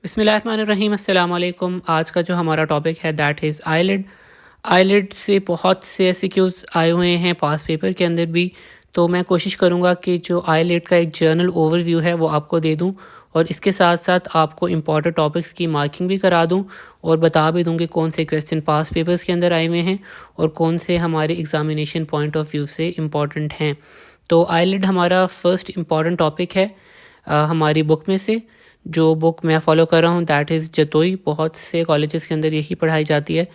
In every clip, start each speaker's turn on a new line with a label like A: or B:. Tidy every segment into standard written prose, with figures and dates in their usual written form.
A: बिस्मिल्लाहिर्रहमानिर्रहीम अस्सलाम वालेकुम। आज का जो हमारा टॉपिक है दैट इज़ आईलिड। आईलिड से बहुत से एमसीक्यूज़ आए हुए हैं पास पेपर के अंदर भी, तो मैं कोशिश करूँगा कि जो आईलिड का एक जर्नल ओवरव्यू है वो आपको दे दूँ और इसके साथ साथ आपको इम्पॉर्टेंट टॉपिक्स की मार्किंग भी करा दूँ और बता भी दूँ कि कौन से क्वेश्चन पास पेपर्स के अंदर आए हुए हैं और कौन से हमारे एग्ज़ामिनेशन पॉइंट ऑफ व्यू से इम्पॉर्टेंट हैं। तो आईलिड हमारा फर्स्ट इम्पॉर्टेंट टॉपिक है हमारी बुक में से। जो बुक मैं फ़ॉलो कर रहा हूँ दैट इज़ जतोई। बहुत से कॉलेजेस के अंदर यही पढ़ाई जाती है,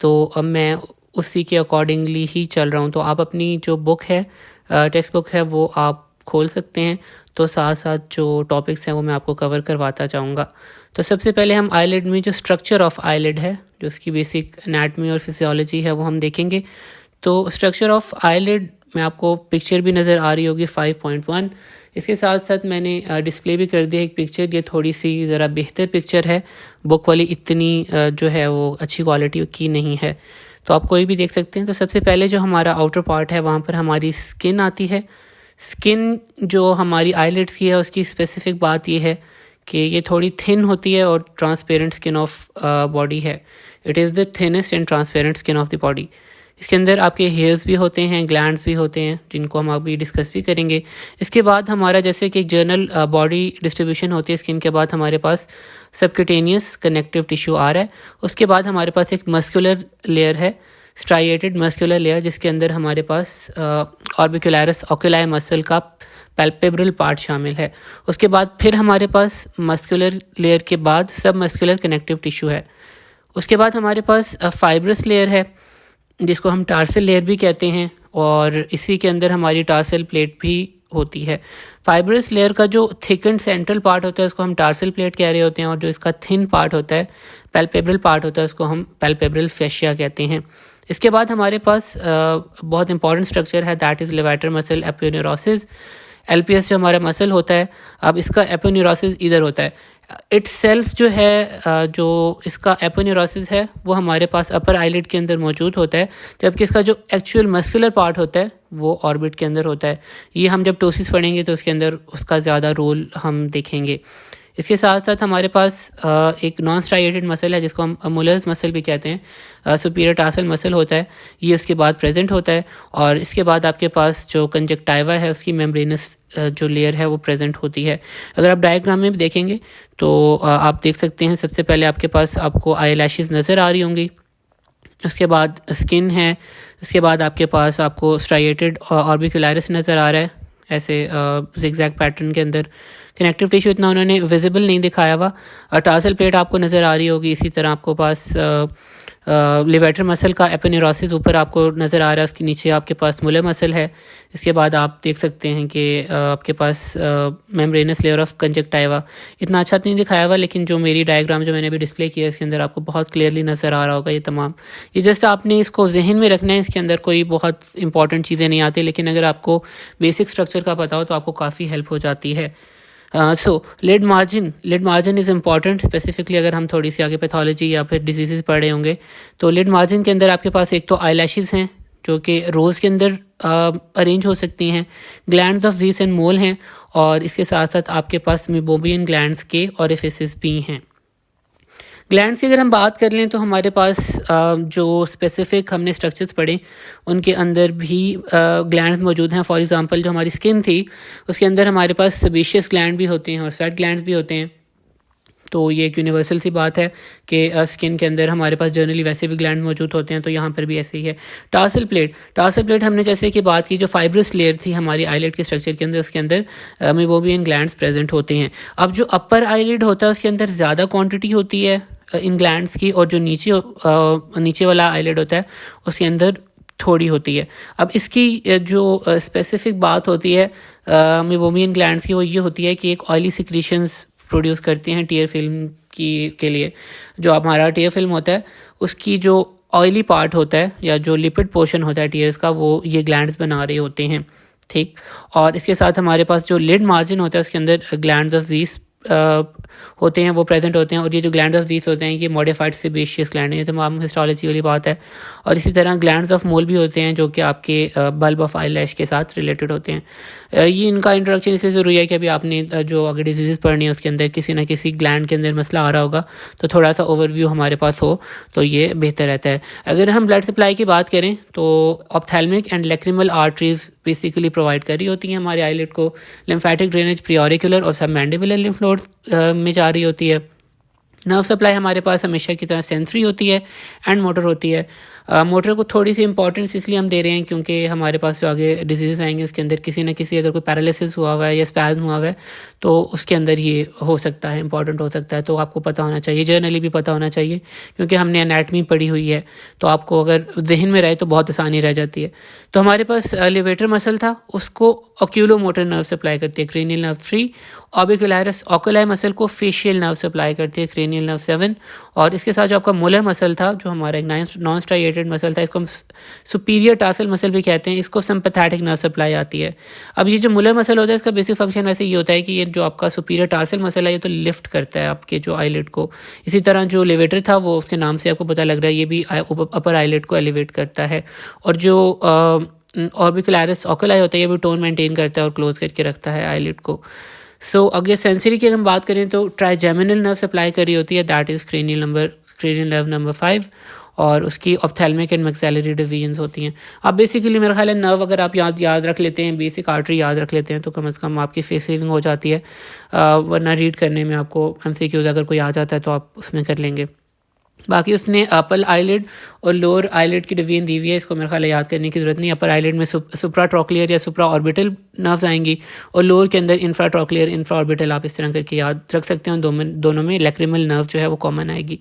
A: तो अब मैं उसी के अकॉर्डिंगली ही चल रहा हूँ। तो आप अपनी जो बुक है, टेक्स्ट बुक है, वो आप खोल सकते हैं। तो साथ साथ जो टॉपिक्स हैं वो मैं आपको कवर करवाता जाऊँगा। तो सबसे पहले हम आईलिड में जो स्ट्रक्चर ऑफ आईलिड है, जो उसकी बेसिक एनाटमी और फिजियोलॉजी है, वो हम देखेंगे। तो स्ट्रक्चर ऑफ आईलिड में आपको पिक्चर भी नज़र आ रही होगी 5.1। इसके साथ साथ मैंने डिस्प्ले भी कर दिया एक पिक्चर। ये थोड़ी सी ज़रा बेहतर पिक्चर है, बुक वाली इतनी जो है वो अच्छी क्वालिटी की नहीं है, तो आप कोई भी देख सकते हैं। तो सबसे पहले जो हमारा आउटर पार्ट है वहाँ पर हमारी स्किन आती है। स्किन जो हमारी आईलिड्स की है उसकी स्पेसिफिक बात ये है कि ये थोड़ी थिन होती है और ट्रांसपेरेंट स्किन ऑफ बॉडी है। It is the thinnest and transparent skin of the body. इसके अंदर आपके हेयर्स भी होते हैं, ग्लैंड्स भी होते हैं, जिनको हम अभी डिस्कस भी करेंगे। इसके बाद हमारा जैसे कि एक जनरल बॉडी डिस्ट्रीब्यूशन होती है स्किन के बाद हमारे पास सबक्यूटेनियस कनेक्टिव टिश्यू आ रहा है। उसके बाद हमारे पास एक मस्कुलर लेयर है, स्ट्राइएटेड मस्कुलर लेयर, जिसके अंदर हमारे पास ऑर्बिकुलरिस ओकुलाई मसल का पैल्पेब्रल पार्ट शामिल है। उसके बाद फिर हमारे पास मस्कुलर लेयर के बाद सब मस्कुलर कनेक्टिव टिश्यू है। उसके बाद हमारे पास फाइब्रस लेयर है, जिसको हम टार्सल लेयर भी कहते हैं, और इसी के अंदर हमारी टार्सल प्लेट भी होती है। फाइब्रस लेयर का जो थिकन सेंट्रल पार्ट होता है उसको हम टार्सल प्लेट कह रहे होते हैं, और जो इसका थिन पार्ट होता है, पैल्पेब्रल पार्ट होता है, उसको हम पैल्पेब्रल फेशिया कहते हैं। इसके बाद हमारे पास बहुत इंपॉर्टेंट स्ट्रक्चर है that is levator muscle aponeurosis. LPS जो हमारा मसल होता है, अब इसका एपोन्यूरोसिस इधर होता है। इट्सेल्फ जो है जो इसका एपोन्यूरोसिस है वो हमारे पास अपर आईलिड के अंदर मौजूद होता है, जबकि इसका जो एक्चुअल मस्कुलर पार्ट होता है वो ऑर्बिट के अंदर होता है। ये हम जब टोसिस पढ़ेंगे तो उसके अंदर उसका ज़्यादा रोल हम देखेंगे। इसके साथ साथ हमारे पास एक नॉन स्ट्राइएटेड मसल है जिसको हम मुलर्स मसल भी कहते हैं, सुपीरियर टार्सल मसल होता है, ये उसके बाद प्रेजेंट होता है। और इसके बाद आपके पास जो कंजक्टाइवा है उसकी मेम्ब्रेनस जो लेयर है वो प्रेजेंट होती है। अगर आप डायग्राम में भी देखेंगे तो आप देख सकते हैं, सबसे पहले आपके पास आपको आई लैशेज़ नज़र आ रही होंगी, उसके बाद स्किन है, इसके बाद आपके पास आपको स्ट्राइएटेड ऑर्बिकुलरिस नज़र आ रहा है ऐसे ज़िगज़ैग पैटर्न के अंदर। कनेक्टिव टिश्यू इतना उन्होंने विजिबल नहीं दिखाया हुआ। टार्सल प्लेट आपको नज़र आ रही होगी। इसी तरह आपको पास लेवेटर मसल का एपोन्यूरोसिस ऊपर आपको नज़र आ रहा है, उसके नीचे आपके पास मुलर मसल है। इसके बाद आप देख सकते हैं कि आपके पास मेम्ब्रेनस लेयर ऑफ कंजक्टाइवा इतना अच्छा नहीं दिखाया हुआ, लेकिन जो मेरी डायग्राम जो मैंने अभी डिस्प्ले किया है इसके अंदर आपको बहुत क्लियरली नज़र आ रहा होगा ये तमाम। ये जस्ट आपने इसको जहन में रखना है, इसके अंदर कोई बहुत इंपॉर्टेंट चीज़ें नहीं आती, लेकिन अगर आपको बेसिक स्ट्रक्चर का पता हो तो आपको काफ़ी हेल्प हो जाती है। So lid margin is important, specifically अगर हम थोड़ी सी आगे पैथोलॉजी या फिर डिजीज़ पढ़ रहे होंगे। तो लिड मार्जिन के अंदर आपके पास एक तो आई लैशेज़ हैं जो कि रोज़ के अंदर अरेंज हो सकती हैं, ग्लैंड्स ऑफ ज़ीस एंड मोल हैं, और इसके साथ साथ आपके पास मीबोबियन ग्लैंड्स के ओरिफिसेस भी हैं। ग्लैंड्स की अगर हम बात कर लें तो हमारे पास जो स्पेसिफिक हमने स्ट्रक्चर्स पढ़े उनके अंदर भी ग्लैंड्स मौजूद हैं। फॉर एग्जांपल जो हमारी स्किन थी उसके अंदर हमारे पास सेबेशियस ग्लैंड भी होते हैं और स्वेट ग्लैंड्स भी होते हैं। तो ये एक यूनिवर्सल सी बात है कि स्किन के अंदर हमारे पास जनरली वैसे भी ग्लैंड मौजूद होते हैं, तो यहाँ पर भी ऐसे ही है। टार्सल प्लेट हमने जैसे कि बात की, जो फाइब्रस लेयर थी हमारी आईलिड के स्ट्रक्चर के अंदर, उसके अंदर मीबोबियन ग्लैंड्स प्रेजेंट होते हैं। अब जो अपर आईलिड होता है उसके अंदर ज़्यादा क्वांटिटी होती है इन ग्लैंड्स की, और जो नीचे वाला आईलिड होता है उसके अंदर थोड़ी होती है। अब इसकी जो स्पेसिफिक बात होती है मीबोबियन ग्लैंड्स की, वो ये होती है कि एक ऑयली सिक्रीशंस प्रोड्यूस करती हैं टीयर फिल्म के लिए। जो हमारा टीयर फिल्म होता है उसकी जो ऑयली पार्ट होता है या जो लिपिड पोर्शन होता है टीयर्स का, वो ये ग्लैंड्स बना रहे होते हैं, ठीक। और इसके साथ हमारे पास जो लिड मार्जिन होता है उसके अंदर ग्लैंड्स ऑफ ज़ीस होते हैं वो प्रेजेंट होते हैं, और ये जो ग्लैंड ऑफ ज़ीस होते हैं ये मॉडिफाइड सेबेशियस ग्लैंड है, ये तमाम हिस्टोलॉजी वाली बात है। और इसी तरह ग्लैंड्स ऑफ मोल भी होते हैं जो कि आपके बल्ब ऑफ आई लैश के साथ रिलेटेड होते हैं। ये इनका इंट्रोडक्शन इसलिए ज़रूरी है कि अभी आपने जो अगर डिजीज़ पढ़नी है उसके अंदर किसी ना किसी ग्लैंड के अंदर मसला आ रहा होगा, तो थोड़ा सा ओवरव्यू हमारे पास हो तो ये बेहतर रहता है। अगर हम ब्लड सप्लाई की बात करें तो ophthalmic and lacrimal arteries basically provide कर रही होती हैं हमारे आईलिड को। लिम्फेटिक ड्रेनेज प्रियोरिकुलर और सबमैंडिबुलर लिम्फ नोड में जा रही होती है। नर्व सप्लाई हमारे पास हमेशा की तरह सेंसरी होती है एंड मोटर होती है। मोटर को थोड़ी सी इंपॉर्टेंस इसलिए हम दे रहे हैं क्योंकि हमारे पास जो आगे डिजीज़ आएंगे उसके अंदर किसी न किसी अगर कोई पैरालिसिस हुआ हुआ है या स्पैज़म हुआ हुआ है तो उसके अंदर ये हो सकता है, इंपॉर्टेंट हो सकता है। तो आपको पता होना चाहिए, जर्नली भी पता होना चाहिए, क्योंकि हमने एनाटमी पढ़ी हुई है तो आपको अगर जहन में रहे तो बहुत आसानी रह जाती है। तो हमारे पास लेवेटर मसल था, उसको ऑक्यूलोमोटर नर्व सप्लाई करती है क्रेनियल नर्व 3। ऑर्बिकुलरिस ऑकुलाई मसल को फेशियल नर्व सप्लाई करती है क्रेनियल नर्व 7। और इसके साथ जो आपका मोलर मसल था जो हमारा एक नॉन स्ट्राइएटेड मसल था, इसको हम सुपीरियर टार्सल मसल भी कहते हैं, इसको सिंपैथेटिक नर्व सप्लाई आती है। अब ये जो मोलर मसल होता है इसका बेसिक फंक्शन वैसे ये होता है कि ये जो आपका सुपीरियर टार्सल मसल है ये तो लिफ्ट करता है आपके जो आईलिड को। इसी तरह जो लेवेटर था वो उसके नाम से आपको पता लग रहा है ये भी अपर आईलिड को एलिवेट करता है। और जो ऑर्बिकुलरिस ऑकुलाई होता है ये भी टोन मेंटेन करता है और क्लोज करके रखता है आईलिड को। सो अगर सेंसरी की हम बात करें तो ट्राइजेमिनल नर्व सप्लाई करी होती है, that is cranial nerve number 5, और उसकी ऑप्थेल्मिक एंड मैक्सिलरी डिवीजन्स होती हैं। अब बेसिकली मेरा ख्याल है नर्व अगर आप याद रख लेते हैं, बेसिक आर्टरी याद रख लेते हैं तो कम से कम आपकी फेस सेविंग हो जाती है। वरना रीड करने में आपको MCQs अगर कोई आ जाता है तो आप उसमें कर लेंगे। बाकी उसने अपर आईलिड और लोअर आईलिड की डिवीजन दी हुई है, इसको मेरे ख्याल है याद करने की ज़रूरत नहीं। अपर आईलिड में सुप्राट्रोक्लियर या सुप्रा ऑर्बिटल नर्व्स आएंगी और लोअर के अंदर इंफ्राट्रोक्लियर इंफ्रा ऑर्बिटल, आप इस तरह करके याद रख सकते हैं। दोनों में लैक्रिमल नर्व जो है वो कॉमन आएगी।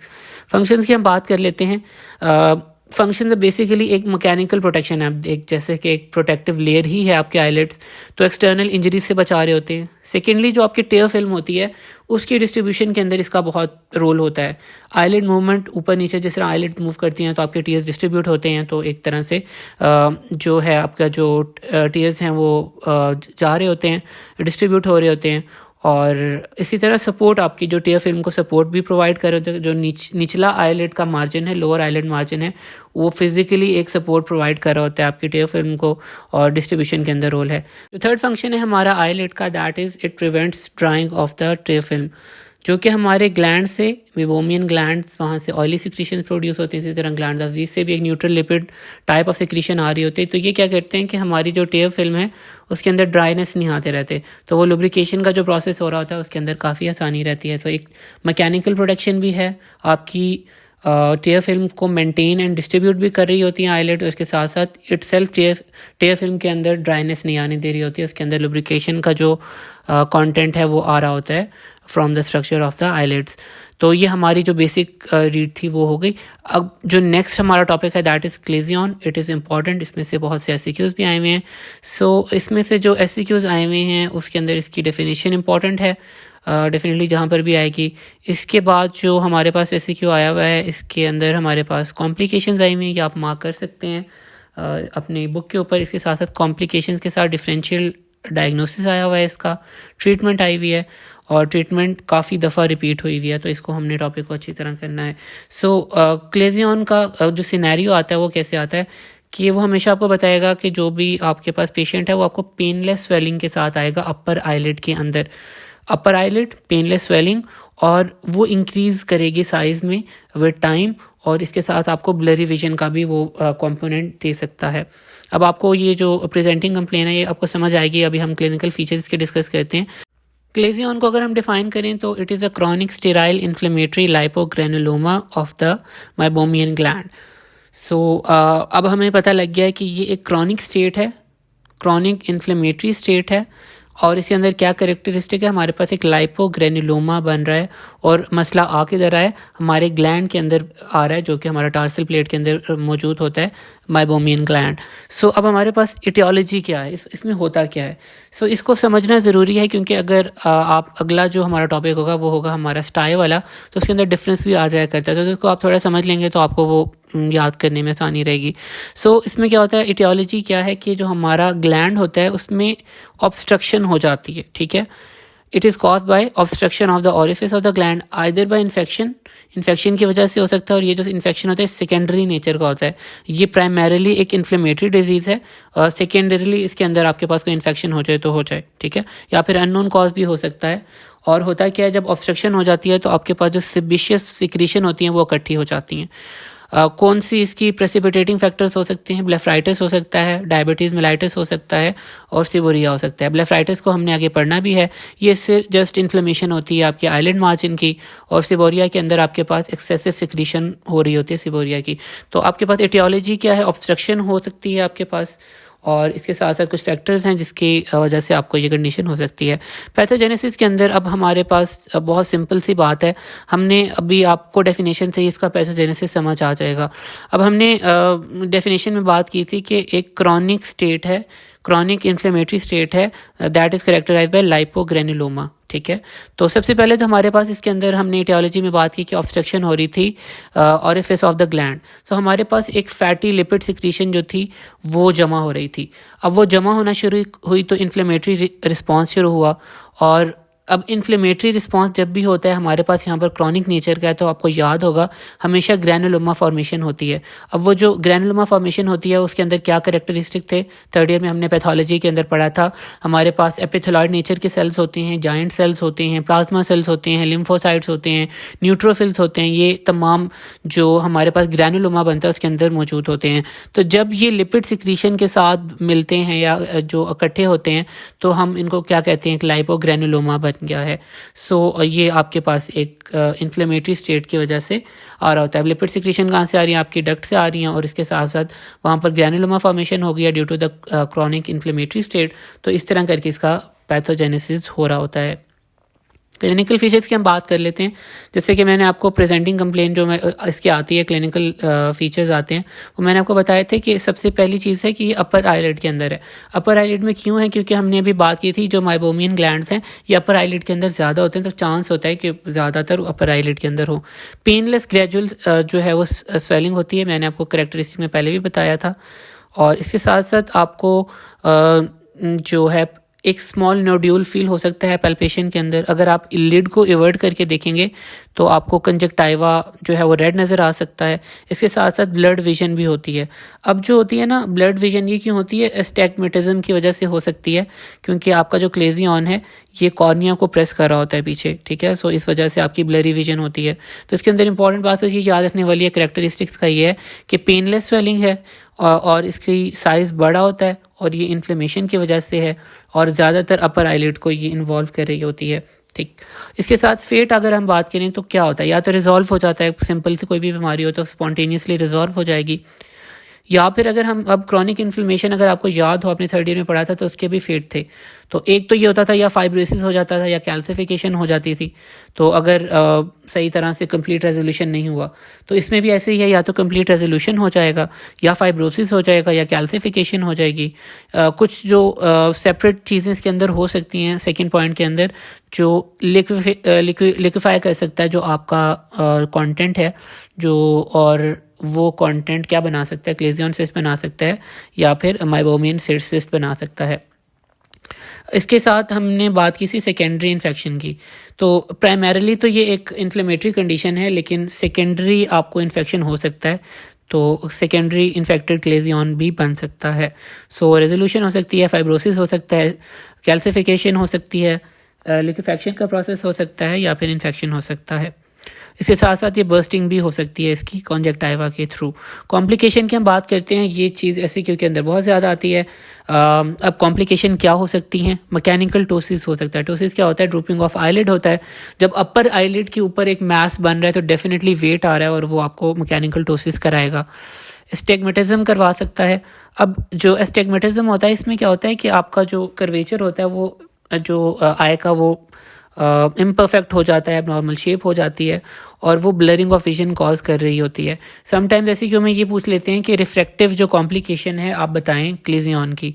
A: फंक्शंस की हम बात कर लेते हैं। फंक्शन बेसिकली एक मैकेनिकल प्रोटेक्शन है, एक जैसे कि एक प्रोटेक्टिव लेयर ही है आपके आईलिड्स, तो एक्सटर्नल इंजरी से बचा रहे होते हैं। सेकेंडली जो आपकी टेयर फिल्म होती है उसकी डिस्ट्रीब्यूशन के अंदर इसका बहुत रोल होता है। आईलिड मूवमेंट ऊपर नीचे जिस तरह आईलिड मूव करती हैं तो आपके टीयर्स डिस्ट्रीब्यूट होते हैं, तो एक तरह से जो है आपका जो टीयर्स हैं वो जा रहे होते हैं, डिस्ट्रीब्यूट हो रहे होते हैं। और इसी तरह सपोर्ट आपकी जो टीयर फिल्म को सपोर्ट भी प्रोवाइड कर रहे थे। जो निचला आईलिड का मार्जिन है, लोअर आईलिड मार्जिन है, वो फिजिकली एक सपोर्ट प्रोवाइड कर रहा होता है आपकी टीयर फिल्म को, और डिस्ट्रीब्यूशन के अंदर रोल है। जो थर्ड फंक्शन है हमारा आईलिड का, that is it prevents drying of the tier film, जो कि हमारे ग्लैंड से मेबोमियन ग्लैंड्स वहाँ से ऑयली सिक्रीशन प्रोड्यूस होते हैं। इसी तरह ग्लैंड ऑफ ज़ीस से भी एक neutral lipid type of secretion आ रही होती है। तो ये क्या करते हैं कि हमारी जो टीयर फिल्म है उसके अंदर ड्राइनेस नहीं आते रहते, तो वो लुब्रिकेशन का जो प्रोसेस हो रहा होता है उसके अंदर काफ़ी आसानी रहती है। तो एक मैकेनिकल प्रोटेक्शन भी है, आपकी टीयर फिल्म को मेंटेन एंड डिस्ट्रीब्यूट भी कर रही होती है आईलिड, उसके साथ साथ इटसेल्फ टीयर फिल्म के अंदर ड्राइनेस नहीं आने दे रही होती है, उसके अंदर लुब्रिकेशन का जो कंटेंट है वो आ रहा होता है from the structure of the eyelids. तो ये हमारी जो बेसिक रीड थी वो हो गई। अब जो नेक्स्ट हमारा टॉपिक है that is Claisen. It is important, इसमें से बहुत से SCQs भी आए हुए हैं। सो इसमें से जो SCQs आए हुए हैं उसके अंदर इसकी डेफिनेशन इंपॉर्टेंट है, डेफिनेटली जहाँ पर भी आएगी। इसके बाद जो हमारे पास SCQ आया हुआ है इसके अंदर हमारे पास कॉम्प्लिकेशंस आई हुई हैं, ये आप मार्क कर सकते हैं अपनी बुक के ऊपर। इसके साथ साथ कॉम्प्लिकेशंस के साथ डिफरेंशियल डायग्नोसिस आया हुआ है, इसका ट्रीटमेंट आई हुई है, और ट्रीटमेंट काफ़ी दफ़ा रिपीट हुई हुई है, तो इसको हमने टॉपिक को अच्छी तरह करना है। सो क्लेजियन का जो सिनेरियो आता है वो कैसे आता है कि वो हमेशा आपको बताएगा कि जो भी आपके पास पेशेंट है वो आपको पेनलेस स्वेलिंग के साथ आएगा अपर आईलिड के अंदर। अपर आईलिड पेनलेस स्वेलिंग, और वो इंक्रीज़ करेगी साइज़ में विद टाइम, और इसके साथ आपको ब्लरी विजन का भी वो कंपोनेंट दे सकता है। अब आपको ये जो प्रेजेंटिंग कंप्लेन है ये आपको समझ आएगी। अभी हम क्लिनिकल फीचर्स के डिस्कस करते हैं। क्लेजियन को अगर हम डिफाइन करें तो it is a chronic sterile inflammatory lipogranuloma of the meibomian gland. So अब हमें पता लग गया है कि ये एक क्रॉनिक स्टेट है, क्रॉनिक इन्फ्लेमेटरी स्टेट है, और इसके अंदर क्या कैरेक्टरिस्टिक है, हमारे पास एक लाइपोग्रेनुलोमा बन रहा है, और मसला आ किधर रहा है, हमारे ग्लैंड के अंदर आ रहा है जो कि हमारा टार्सल प्लेट के अंदर मौजूद होता है, मेबोमियन ग्लैंड। सो अब हमारे पास इटियोलॉजी क्या है, इसमें होता क्या है। सो इसको समझना ज़रूरी है, क्योंकि अगर आप अगला जो हमारा टॉपिक होगा वो होगा हमारा स्टाई वाला, तो उसके अंदर डिफरेंस भी आ जाया करता है, तो इसको आप थोड़ा समझ लेंगे तो आपको वो याद करने में आसानी रहेगी। सो इसमें क्या होता है, इटियोलॉजी क्या है कि जो हमारा ग्लैंड होता है उसमें ऑब्स्ट्रक्शन हो जाती है, ठीक है। It is cause by obstruction of the orifice of the gland, either bye infection की वजह से हो सकता है, और ये जो इन्फेक्शन होता है सेकेंडरी नेचर का होता है। ये प्राइमरीली एक इन्फ्लेमेटरी डिजीज़ है, और सेकेंडरीली इसके अंदर आपके पास कोई इन्फेक्शन हो जाए तो हो जाए, ठीक है, या फिर अननोन कॉज भी हो सकता है। और होता क्या है, जब ऑब्स्ट्रक्शन हो जाती है तो आपके पास जो सिबिशियस सिक्रीशन होती हैं वो इकट्ठी हो जाती हैं। कौन सी इसकी प्रेसिपिटेटिंग फैक्टर्स हो सकते हैं? ब्लेफराइटिस हो सकता है, डायबिटीज़ मेलाइटिस हो सकता है, और सिबोरिया हो सकता है। ब्लेफराइटिस को हमने आगे पढ़ना भी है, ये सिर्फ जस्ट इन्फ्लेमेशन होती है आपके आइलिड मार्जिन की, और सिबोरिया के अंदर आपके पास एक्सेसिव सिक्रीशन हो रही होती है सिबोरिया की। तो आपके पास एटियोलॉजी क्या है? ऑब्स्ट्रक्शन हो सकती है आपके पास, और इसके साथ साथ कुछ फैक्टर्स हैं जिसकी वजह से आपको ये कंडीशन हो सकती है। पैथोजेनेसिस के अंदर अब हमारे पास बहुत सिंपल सी बात है, हमने अभी आपको डेफिनेशन से ही इसका पैथोजेनेसिस समझ आ जाएगा। अब हमने डेफिनेशन में बात की थी कि एक क्रॉनिक स्टेट है, क्रॉनिक इन्फ्लेमेटरी स्टेट है, दैट इज़ करेक्टराइज बाय लाइपोग्रेनुलोमा, ठीक है। तो सबसे पहले तो हमारे पास इसके अंदर हमने एटियोलॉजी में बात की कि ऑब्स्ट्रक्शन हो रही थी ऑरिफिस ऑफ द ग्लैंड। सो हमारे पास एक फैटी लिपिड सिक्रीशन जो थी वो जमा हो रही थी। अब वो जमा होना शुरू हुई तो इन्फ्लेमेटरी रिस्पॉन्स शुरू हुआ, और अब इन्फ्लेमेटरी रिस्पॉन्स जब भी होता है हमारे पास यहाँ पर क्रॉनिक नेचर का है, तो आपको याद होगा हमेशा ग्रैनुलोमा फॉर्मेशन होती है। अब वो जो ग्रैनुलोमा फॉर्मेशन होती है उसके अंदर क्या कैरेक्टरिस्टिक थे, थर्ड ईयर में हमने पैथोलॉजी के अंदर पढ़ा था। हमारे पास एपिथेलॉइड नेचर के सेल्स होते हैं, जाइंट सेल्स होते हैं, प्लाज्मा सेल्स होते हैं, लिम्फोसाइट्स होते हैं, न्यूट्रोफिल्स होते हैं, ये तमाम जो हमारे पास ग्रैनुलोमा बनता है उसके अंदर मौजूद होते हैं। तो जब ये लिपिड सिक्रीशन के साथ मिलते हैं या जो इकट्ठे होते हैं तो हम इनको क्या कहते हैं, एक लाइपोग्रैनुलोमा बन गया है। सो ये आपके पास एक इन्फ्लेमेटरी स्टेट की वजह से आ रहा होता है। लिपिड सिक्रीशन कहाँ से आ रही है? आपकी डक्ट से आ रही हैं, और इसके साथ साथ वहाँ पर ग्रैनुलोमा फॉर्मेशन हो गया due to the chronic inflammatory state. तो इस तरह करके इसका पैथोजेनेसिस हो रहा होता है। क्लिनिकल फीचर्स की हम बात कर लेते हैं। जैसे कि मैंने आपको प्रेजेंटिंग कंप्लेंट जो इसकी आती है, क्लिनिकल फीचर्स आते हैं, वो मैंने आपको बताए थे कि सबसे पहली चीज़ है कि ये अपर आईलिड के अंदर है। अपर आईलिड में क्यों है? क्योंकि हमने अभी बात की थी जो माइबोमियन ग्लैंड्स हैं ये अपर आईलिड के अंदर ज़्यादा होते हैं, तो चांस होता है कि ज़्यादातर अपर आईलिड के अंदर हो। पेनलेस ग्रेजुअल जो है वो स्वेलिंग होती है, मैंने आपको करेक्टरिस्टिक में पहले भी बताया था। और इसके साथ साथ आपको जो है एक स्मॉल नोड्यूल फील हो सकता है पैल्पेशन के अंदर। अगर आप लिड को इवर्ट करके देखेंगे तो आपको कंजक्टाइवा जो है वो रेड नज़र आ सकता है। इसके साथ साथ ब्लड विजन भी होती है। अब जो होती है ना ब्लड विजन, ये क्यों होती है? एस्टैग्मेटिज्म की वजह से हो सकती है, क्योंकि आपका जो क्लेजियन है ये कॉर्निया को प्रेस कर रहा होता है पीछे, ठीक है। सो इस वजह से आपकी ब्लरी विजन होती है। तो इसके अंदर इंपॉर्टेंट बात बस ये याद रखने वाली है करेक्टरिस्टिक्स का ये है कि पेनलेस स्वेलिंग है और इसकी साइज़ बड़ा होता है, और ये इन्फ्लेमेशन की वजह से है, और ज़्यादातर अपर आईलिड को ये इन्वॉल्व कर रही होती है, ठीक। इसके साथ फेट अगर हम बात करें तो क्या होता है? या तो रिजॉल्व हो जाता है, सिंपल सी कोई भी बीमारी हो तो स्पॉन्टेनियसली रिजॉल्व हो जाएगी, या फिर अगर हम अब क्रॉनिक इन्फ्लेमेशन अगर आपको याद हो आपने थर्ड ईयर में पढ़ा था तो उसके भी फेट थे। तो एक तो ये होता था या फाइब्रोसिस हो जाता था या कैल्सिफिकेशन हो जाती थी। तो अगर सही तरह से कंप्लीट रेजोल्यूशन नहीं हुआ तो इसमें भी ऐसे ही है, या तो कंप्लीट रेजोल्यूशन हो जाएगा या फाइब्रोसिस हो जाएगा या कैल्सिफिकेशन हो जाएगी। कुछ जो सेपरेट चीज़ें इसके अंदर हो सकती हैं सेकेंड पॉइंट के अंदर, जो लिक्विफाई कर सकता है जो आपका कंटेंट है जो, और वो कंटेंट क्या बना सकता है? क्लेजियन सिस्ट बना सकता है या फिर माइबोमियन सिस्ट बना सकता है। इसके साथ हमने बात की थी सेकेंडरी इन्फेक्शन की। तो प्राइमरीली तो ये एक इन्फ्लेमेटरी कंडीशन है, लेकिन सेकेंडरी आपको इन्फेक्शन हो सकता है, तो सेकेंडरी इन्फेक्टेड क्लेजियन भी बन सकता है। सो रेजोल्यूशन हो सकती है, फाइब्रोसिस हो सकता है, कैल्सिफिकेशन हो सकती है, लिक्विफैक्शन का प्रोसेस हो सकता है, या फिर इन्फेक्शन हो सकता है। इसके साथ साथ ये बर्स्टिंग भी हो सकती है इसकी कॉन्जेक्टाइवा के थ्रू। कॉम्प्लिकेशन की हम बात करते हैं, ये चीज़ एससीक्यू के अंदर बहुत ज़्यादा आती है। अब कॉम्प्लिकेशन क्या हो सकती हैं? मैकेनिकल टोसिस हो सकता है। टोसिस क्या होता है? ड्रूपिंग ऑफ आईलिड होता है। जब अपर आईलिड के ऊपर एक मैस बन रहा है तो डेफिनेटली वेट आ रहा है और वो आपको मैकेनिकल टोसिस कराएगा। एस्टेग्मेटिज्म करवा सकता है। अब जो एस्टेग्मेटिज्म होता है इसमें क्या होता है कि आपका जो कर्वेचर होता है वो जो आई का वो इम्परफेक्ट हो जाता है, नॉर्मल शेप हो जाती है, और वो ब्लरिंग ऑफ विजन कॉज कर रही होती है। समटाइम्स ऐसे क्यों में ये पूछ लेते हैं कि रिफ्रैक्टिव जो कॉम्प्लिकेशन है आप बताएं क्लेजियन की,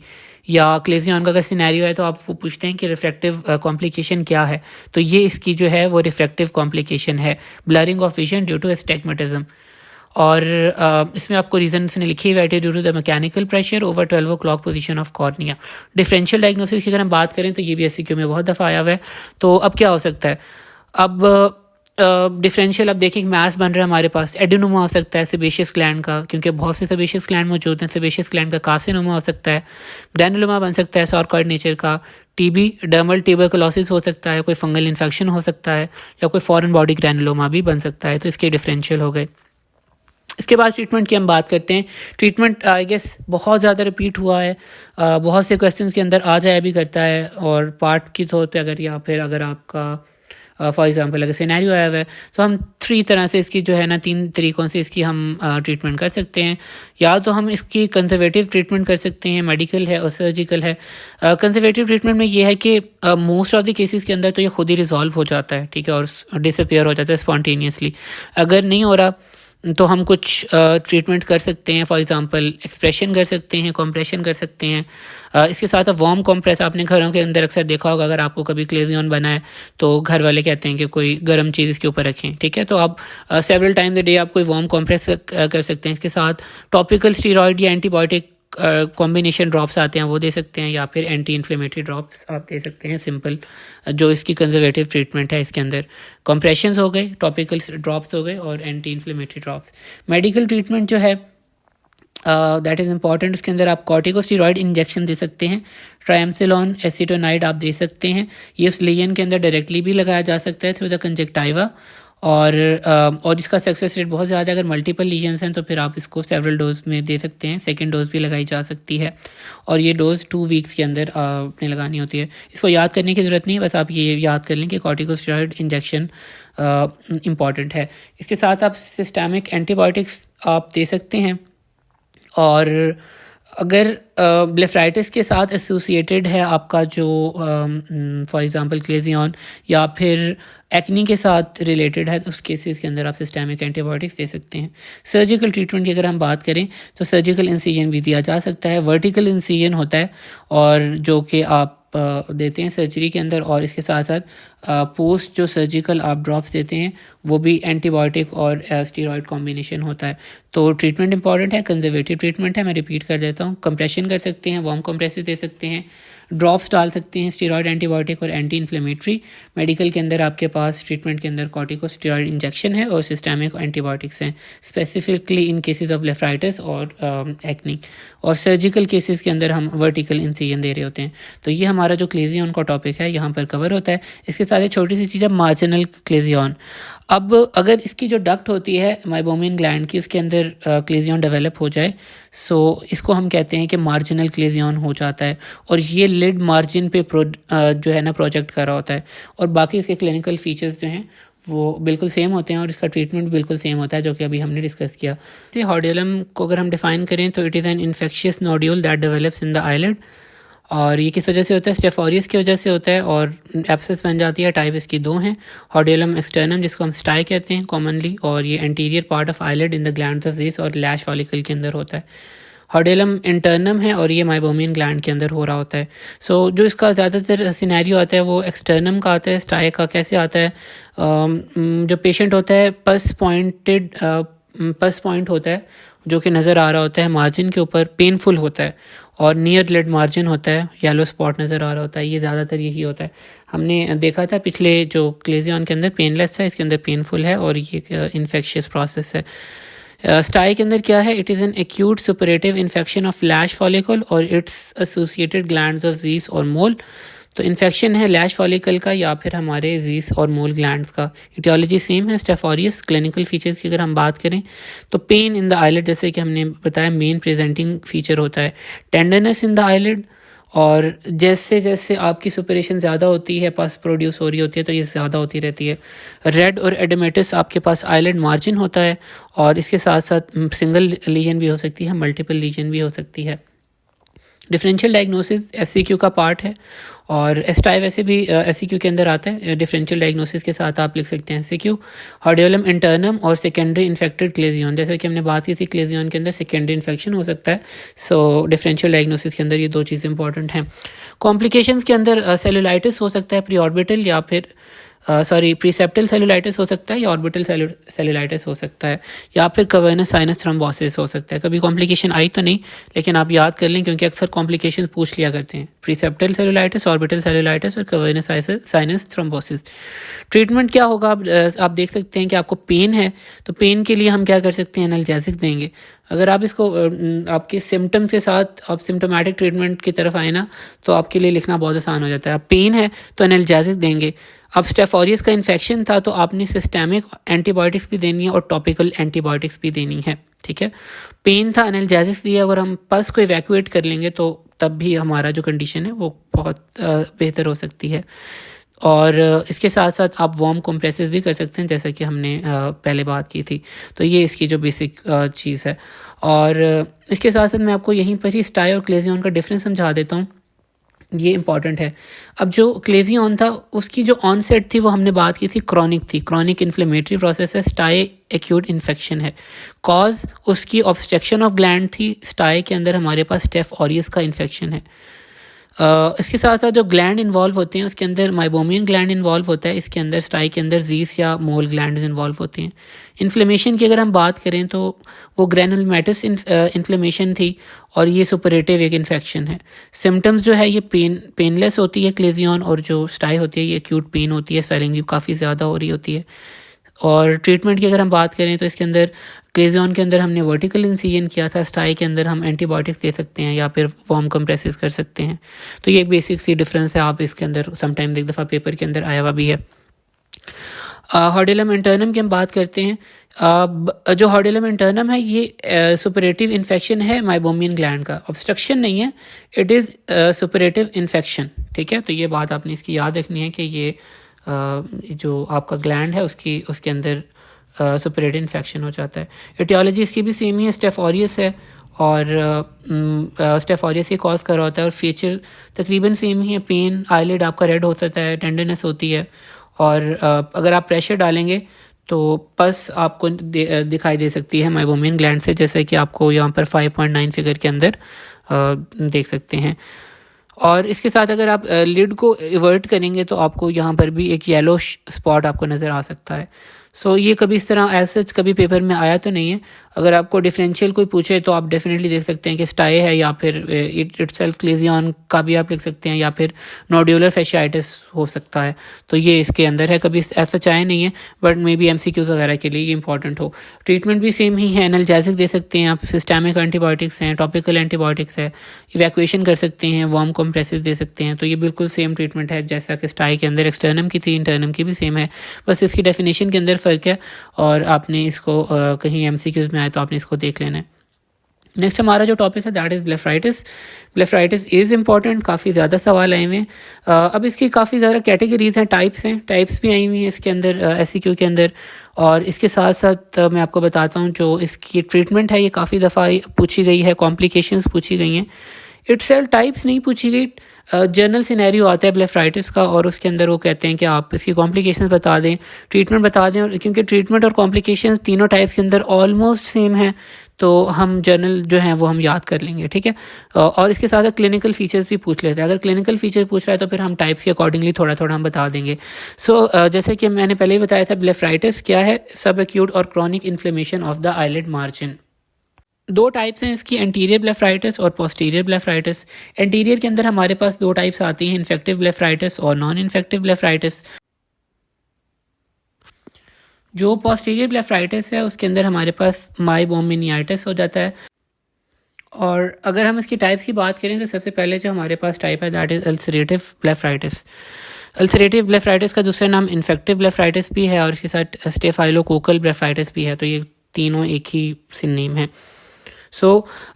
A: या क्लेजियन का अगर सिनेरियो है तो आप वो पूछते हैं कि रिफ्रैक्टिव कॉम्प्लिकेशन क्या है, तो ये इसकी जो है वो रिफ्रैक्टिव कॉम्प्लिकेशन है, blurring of vision due to astigmatism. और इसमें आपको रीज़न इसने लिखी हुई है due to the mechanical pressure over 12 o'clock position of cornea. Differential diagnosis की अगर हम बात करें तो ये भी एससीक्यू में बहुत दफ़ा आया हुआ है। तो अब क्या हो सकता है, अब डिफरेंशियल अब देखिए मैस बन रहा है हमारे पास, एडिनोमा हो सकता है सेबेशियस ग्लैंड का, क्योंकि बहुत से सेबेशियस ग्लैंड मौजूद हैं। सेबेशियस ग्लैंड का कार्सिनोमा हो सकता है, ग्रैनुलोमा बन सकता है सार्कॉइड नेचर का, टीबी डर्मल ट्यूबरकुलोसिस हो सकता है, कोई फंगल इन्फेक्शन हो सकता है, या कोई फॉरेन बॉडी ग्रैनुलोमा भी बन सकता है। तो इसके डिफरेंशियल हो गए। इसके बाद ट्रीटमेंट की हम बात करते हैं। ट्रीटमेंट आई गेस बहुत ज़्यादा रिपीट हुआ है, बहुत से क्वेश्चंस के अंदर आ जाया भी करता है, और पार्ट की तौर पे अगर या फिर अगर आपका फॉर एग्जांपल अगर सिनेरियो आया हुआ है तो हम 3 तरह से इसकी जो है ना 3 तरीक़ों से इसकी हम ट्रीटमेंट कर सकते हैं। या तो हम इसकी कंजर्वेटिव ट्रीटमेंट कर सकते हैं, मेडिकल है और सर्जिकल है। कंजर्वेटिव ट्रीटमेंट में ये है कि मोस्ट ऑफ द केसेस के अंदर तो ये खुद ही रिजॉल्व हो जाता है, ठीक है, और डिसअपीयर हो जाता है स्पॉन्टेनियसली। अगर नहीं हो रहा तो हम कुछ ट्रीटमेंट कर सकते हैं, फॉर एग्जांपल एक्सप्रेशन कर सकते हैं, कंप्रेशन कर सकते हैं। इसके साथ अब वार्म कंप्रेस आपने घरों के अंदर अक्सर देखा होगा, अगर आपको कभी क्लेजियन बना है तो घर वाले कहते हैं कि कोई गर्म चीज़ इसके ऊपर रखें, ठीक है। तो आप सेवरल टाइम्स अ डे आप कोई वार्म कंप्रेस कर सकते हैं। इसके साथ टॉपिकल स्टीरॉयड या एंटीबायोटिक कॉम्बिनेशन ड्रॉप्स आते हैं वो दे सकते हैं, या फिर एंटी इन्फ्लेमेटरी ड्रॉप्स आप दे सकते हैं सिंपल, जो इसकी कंजर्वेटिव ट्रीटमेंट है। इसके अंदर कंप्रेशंस हो गए, टॉपिकल ड्रॉप्स हो गए और anti inflammatory drops. Medical treatment जो है दैट इज़ इंपॉर्टेंट, उसके अंदर आप कॉर्टिकोस्टेरॉइड इंजेक्शन दे सकते हैं, ट्राइएमसिनोन एसीटोनाइड आप दे सकते हैं। ये उस लीजन के अंदर डायरेक्टली भी लगाया जा सकता है थ्रू द कंजक्टाइवा, और इसका सक्सेस रेट बहुत ज़्यादा है। अगर मल्टीपल लीजन्स हैं तो फिर आप इसको सेवरल डोज में दे सकते हैं, सेकेंड डोज भी लगाई जा सकती है, और ये डोज 2 वीक्स के अंदर आपने लगानी होती है। इसको याद करने की ज़रूरत नहीं है, बस आप ये याद कर लें कि कॉर्टिकोस्टेरॉइड इंजेक्शन इम्पॉर्टेंट है। इसके साथ आप सिस्टमिक एंटीबायोटिक्स आप दे सकते हैं, और अगर ब्लेफराइटिस के साथ एसोसिएटेड है आपका जो फॉर एग्जांपल क्लेजियन या फिर एक्नी के साथ रिलेटेड है, तो उस केसेस के अंदर आप सिस्टमिक एंटीबायोटिक्स दे सकते हैं। सर्जिकल ट्रीटमेंट की अगर हम बात करें तो सर्जिकल इंसिजन भी दिया जा सकता है। वर्टिकल इंसिजन होता है और जो कि आप देते हैं सर्जरी के अंदर, और इसके साथ साथ पोस्ट जो सर्जिकल आप ड्रॉप्स देते हैं वो भी एंटीबायोटिक और स्टीरॉयड कॉम्बिनेशन होता है। तो ट्रीटमेंट इंपॉर्टेंट है, कंजर्वेटिव ट्रीटमेंट है। मैं रिपीट कर देता हूँ, कंप्रेशन कर सकते हैं, वार्म कंप्रेसिव दे सकते हैं, ड्रॉप्स डाल सकते हैं, स्टीरॉयड एंटीबायोटिक और एंटी इन्फ्लेमेटरी। मेडिकल के अंदर आपके पास ट्रीटमेंट के अंदर कॉर्टिकोस्टेरॉइड इंजेक्शन है और सिस्टमिक एंटीबायोटिक्स हैं, specifically in cases of blepharitis और एक्नी। और सर्जिकल केसेस के अंदर हम वर्टिकल इंसिजन दे रहे होते हैं। तो ये हमारा जो क्लेजियन का टॉपिक है यहाँ पर कवर होता है। इसके साथ एक छोटी सी चीज़ है मार्जिनल क्लेजियन। अब अगर इसकी जो डक्ट होती है माइबोमियन ग्लैंड की, उसके अंदर क्लेजियन डेवलप हो जाए, सो इसको हम कहते हैं कि मार्जिनल क्लेजियन हो जाता है, और ये लिड मार्जिन पे जो है ना प्रोजेक्ट कर रहा होता है, और बाकी इसके क्लिनिकल फीचर्स जो हैं वो बिल्कुल सेम होते हैं, और इसका ट्रीटमेंट बिल्कुल सेम होता है जो कि अभी हमने डिस्कस किया। तो हॉर्डियलम को अगर हम डिफाइन करें तो it is N infectious nodule that develops in the eyelid, और ये किस वजह से होता है, स्टेफ ऑरियस की वजह से होता है, और एब्सेस बन जाती है। टाइप इसकी 2 हैं, हॉर्डियलम एक्सटर्नम जिसको हम स्टाई कहते हैं कॉमनली, और ये anterior part of eyelid in the gland of Zeis और लैश फॉलिकल के अंदर होता है। हॉर्डियलम इंटरनम है और ये माइबोमियन ग्लैंड के अंदर हो रहा होता है। सो जो इसका ज़्यादातर सिनेरियो आता है वो एक्सटर्नम का आता है। स्टाई का कैसे आता है, जो पेशेंट होता है पस पॉइंट होता है जो कि नज़र आ रहा होता है मार्जिन के ऊपर, पेनफुल होता है, और नियर लिड मार्जिन होता है, येलो स्पॉट नज़र आ रहा होता है। ये ज़्यादातर यही होता है। हमने देखा था पिछले जो क्लेजियन के अंदर पेनलेस था, इसके अंदर पेनफुल है और ये इन्फेक्शियस प्रोसेस है। स्टाई के अंदर क्या है, it is an acute suppurative infection of lash follicle और its associated glands of Zeis और मोल। तो इन्फेक्शन है लैश फॉलिकल का या फिर हमारे ज़ीस और मोल ग्लैंड्स का। इटियोलॉजी सेम है, स्टेफ ऑरियस। क्लिनिकल फीचर्स की अगर हम बात करें तो पेन इन द आईलिड, जैसे कि हमने बताया मेन प्रेजेंटिंग फीचर होता है। टेंडरनेस इन द आईलिड, और जैसे जैसे आपकी सुपरेशन ज़्यादा होती है, पस प्रोड्यूस हो रही होती है, तो ये ज़्यादा होती रहती है। रेड और एडेमेटिस आपके पास आईलिड मार्जिन होता है, और इसके साथ साथ सिंगल लीजन भी हो सकती है, मल्टीपल लीजन भी हो सकती है। डिफरेंशियल डायग्नोसिस एससीक्यू का पार्ट है, और एस्टाई वैसे भी एससीक्यू के अंदर आता है। डिफरेंशियल डायग्नोसिस के साथ आप लिख सकते हैं एससीक्यू, हॉर्डियलम इंटरनम और सेकेंडरी इन्फेक्टेड क्लेजियन। जैसे कि हमने बात की थी, क्लेजियन के अंदर सेकेंडरी इन्फेक्शन हो सकता है। सो डिफरेंशियल डायग्नोसिस के अंदर ये 2 चीज़ें इंपॉर्टेंट हैं। कॉम्प्लिकेशंस के अंदर सेलुलाइटिस हो सकता है प्री ऑर्बिटल, या फिर सॉरी प्रीसेप्टल सेलुलाइटिस हो सकता है या ऑर्बिटल सेलुलाइटिस हो सकता है या फिर कवर्नस साइनस थ्रोम्बोसिस हो सकता है। कभी कॉम्प्लिकेशन आई तो नहीं, लेकिन आप याद कर लें क्योंकि अक्सर कॉम्प्लिकेशन पूछ लिया करते हैं। प्रीसेप्टल सेलुलाइटिस, ऑर्बिटल सेलुलाइटिस और कवर्नस साइनस थ्रोम्बोसिस। ट्रीटमेंट क्या होगा? आप देख सकते हैं कि आपको पेन है तो पेन के लिए हम क्या कर सकते हैं, एनाल्जेसिक देंगे। अगर आप इसको आपके सिम्टम्स के साथ आप सिम्टोमेटिक ट्रीटमेंट की तरफ आए ना तो आपके लिए लिखना बहुत आसान हो जाता है। आप पेन है तो एनाल्जेसिक देंगे। अब स्टेफ ऑरियस का इन्फेक्शन था तो आपने सिस्टेमिक एंटीबायोटिक्स भी देनी है और टॉपिकल एंटीबायोटिक्स भी देनी है, ठीक है। पेन था, एनाल्जेसिक्स दिया, अगर हम पस को इवैक्यूएट कर लेंगे तो तब भी हमारा जो कंडीशन है वो बहुत बेहतर हो सकती है। और इसके साथ साथ आप वार्म कंप्रेसेस भी कर सकते हैं जैसा कि हमने पहले बात की थी। तो ये इसकी जो बेसिक चीज़ है। और इसके साथ साथ मैं आपको यहीं पर ही स्टाई और क्लेजियन का डिफरेंस समझा देता हूँ, ये इंपॉर्टेंट है। अब जो क्लेजियन था उसकी जो ऑनसेट थी वो हमने बात की थी क्रॉनिक थी, क्रॉनिक इन्फ्लेमेटरी प्रोसेस है। स्टाई एक्यूट इन्फेक्शन है, कॉज उसकी ऑब्स्ट्रक्शन ऑफ ग्लैंड थी। स्टाई के अंदर हमारे पास स्टेफ ऑरियस का इन्फेक्शन है। इसके साथ साथ जो ग्लैंड इन्वॉल्व होते हैं उसके अंदर माइबोमियन ग्लैंड इन्वॉल्व होता है, इसके अंदर स्टाई के अंदर जीस या मोल ग्लैंड इन्वॉल्व होते हैं। इन्फ्लेमेशन की अगर हम बात करें तो वो ग्रैनुलोमेटस इन्फ्लेमेशन थी और ये सुपरेटिव एक इन्फेक्शन है। सिम्टम्स जो है ये पेनलेस होती है क्लेजियन, और जो स्टाई होती है ये एक्यूट पेन होती है, स्वेलिंग भी काफ़ी ज़्यादा हो रही होती है। और ट्रीटमेंट की अगर हम बात करें तो इसके अंदर क्लेजियन के अंदर हमने वर्टिकल इंसिजन किया था, स्टाई के अंदर हम एंटीबायोटिक्स दे सकते हैं या फिर वार्म कंप्रेसेस कर सकते हैं। तो ये एक बेसिक सी डिफरेंस है, आप इसके अंदर समटाइम एक दफ़ा पेपर के अंदर आया हुआ भी है। हार्डिलम इंटर्नम की हम बात करते हैं। जो हार्डिलम इंटर्नम है ये सुपरेटिव इन्फेक्शन है माइबोमियन ग्लैंड का, ऑब्स्ट्रक्शन नहीं है, इट इज़ सुपरेटिव इन्फेक्शन, ठीक है। तो ये बात आपने इसकी याद रखनी है कि ये जो आपका ग्लैंड है उसके अंदर सुपरेटिव इन्फेक्शन हो जाता है। एटियोलॉजी इसकी भी सेम ही है, स्टेफ ऑरियस है और स्टेफ ऑरियस ही कॉज कर रहा होता है और फीचर तकरीबन सेम ही है। पेन, आईलिड आपका रेड हो सकता है, टेंडरनेस होती है और अगर आप प्रेशर डालेंगे तो पस आपको दिखाई दे सकती है माइबोमियन ग्लैंड से, जैसे कि आपको यहाँ पर 5.9 फिगर के अंदर देख सकते हैं। और इसके साथ अगर आप लिड को इवर्ट करेंगे तो आपको यहाँ पर भी एक येलो स्पॉट आपको नज़र आ सकता है। सो ये कभी इस तरह एज सच कभी पेपर में आया तो नहीं है। अगर आपको डिफरेंशियल कोई पूछे तो आप डेफिनेटली देख सकते हैं कि स्टाई है या फिर इटसेल्फ क्लेजियन का भी आप लिख सकते हैं या फिर नोड्यूलर फैशियाइटिस हो सकता है। तो ये इसके अंदर है, कभी ऐसा चाहे नहीं है, बट मे बी MCQs वगैरह के लिए ये इंपॉर्टेंट हो। ट्रीटमेंट भी सेम ही है, एनाल्जेसिक दे सकते हैं आप, सिस्टेमिक एंटीबायोटिक्स हैं, टॉपिकल एंटीबायोटिक्स है, इवैक्यूएशन कर सकते हैं, वार्म कंप्रेसेस दे सकते हैं। तो ये बिल्कुल सेम ट्रीटमेंट है जैसा कि स्टाई के अंदर एक्सटर्नम की थी, इंटर्नम की भी सेम है, बस इसकी डेफिनेशन के अंदर फ़र्क है और आपने इसको कहीं MCQs में आए तो आपने इसको देख लेना है। नेक्स्ट हमारा जो टॉपिक है that is blepharitis. Blepharitis is important, काफ़ी ज़्यादा सवाल आए हुए हैं। अब इसकी काफ़ी ज़्यादा कैटेगरीज हैं, टाइप्स भी आई हुई हैं इसके अंदर SCQ के अंदर। और इसके साथ साथ मैं आपको बताता हूँ जो इसकी ट्रीटमेंट है ये काफ़ी दफ़ा पूछी गई है, कॉम्प्लिकेशंस पूछी गई हैं, इटसेल्फ टाइप्स नहीं पूछी गई। जनरल सिनेरियो आता है ब्लेफराइटिस का और उसके अंदर वो कहते हैं कि आप इसकी कॉम्प्लिकेशंस बता दें, ट्रीटमेंट बता दें, और क्योंकि ट्रीटमेंट और कॉम्प्लिकेशंस तीनों टाइप्स के अंदर ऑलमोस्ट सेम है तो हम जनरल जो हैं वो हम याद कर लेंगे, ठीक है। और इसके साथ क्लिनिकल फीचर्स भी पूछ लेते हैं। अगर क्लिनिकल फीचर पूछ रहा है तो फिर हम टाइप्स के अकॉर्डिंगली थोड़ा थोड़ा हम बता देंगे। जैसे कि मैंने पहले ही बताया था, ब्लेफराइटिस क्या है, सब एक्यूट और chronic inflammation of the eyelid margin. दो टाइप्स हैं इसकी, एंटीरियर ब्लेफराइटिस और पोस्टीरियर ब्लेफराइटिस। एंटीरियर के अंदर हमारे पास दो टाइप्स आती हैं, इन्फेक्टिव ब्लेफराइटिस और नॉन इन्फेक्टिव ब्लेफराइटिस। जो पोस्टीरियर ब्लेफराइटिस है उसके अंदर हमारे पास माइबोमिनियाइटिस हो जाता है। और अगर हम इसकी टाइप्स की बात करें तो सबसे पहले जो हमारे पास टाइप है that is ulcerative blepharitis. Ulcerative blepharitis का दूसरा नाम इन्फेक्टिव ब्लेफराइटिस भी है और इसके साथ स्टेफाइलोकोकल ब्लेफराइटिस भी है, तो ये तीनों एक ही सिनोनिम है।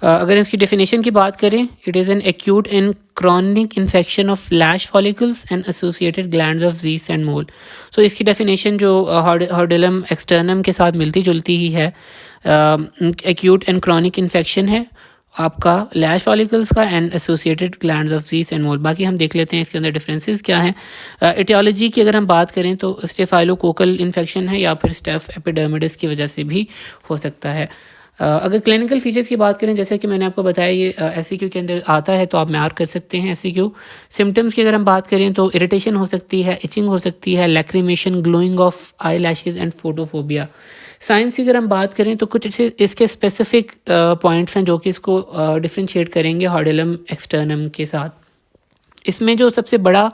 A: अगर इसकी डेफिनेशन की बात करें, it is an acute and chronic infection of flash follicles and associated glands of जीस एंड मोल। सो इसकी डेफिनेशन जो हार्डिलम एक्सटर्नम के साथ मिलती जुलती ही है। एक्यूट एंड क्रॉनिक इन्फेक्शन है आपका लैश फॉलिकल्स का एंड एसोसिएटेड ग्लैंड्स ऑफ जीस एंड मोल। बाकी हम देख लेते हैं इसके अंदर डिफरेंसेस क्या हैं। एटियोलॉजी की अगर हम बात करें तो स्टेफाइलोकोकल इन्फेक्शन है या फिर स्टेफ एपिडर्मिडिस की वजह से भी हो सकता है। अगर क्लिनिकल फीचर्स की बात करें, जैसे कि मैंने आपको बताया ये एससीक्यू के अंदर आता है, तो आप मार्क कर सकते हैं एससीक्यू। सिम्टम्स की अगर हम बात करें तो इरिटेशन हो सकती है, इचिंग हो सकती है, lacrimation, glowing of eye lashes and photophobia. Science की अगर हम बात करें तो कुछ इसके स्पेसिफिक पॉइंट्स हैं जो कि इसको डिफ्रेंशिएट करेंगे हॉर्डेलम एक्सटर्नम के साथ। इसमें जो सबसे बड़ा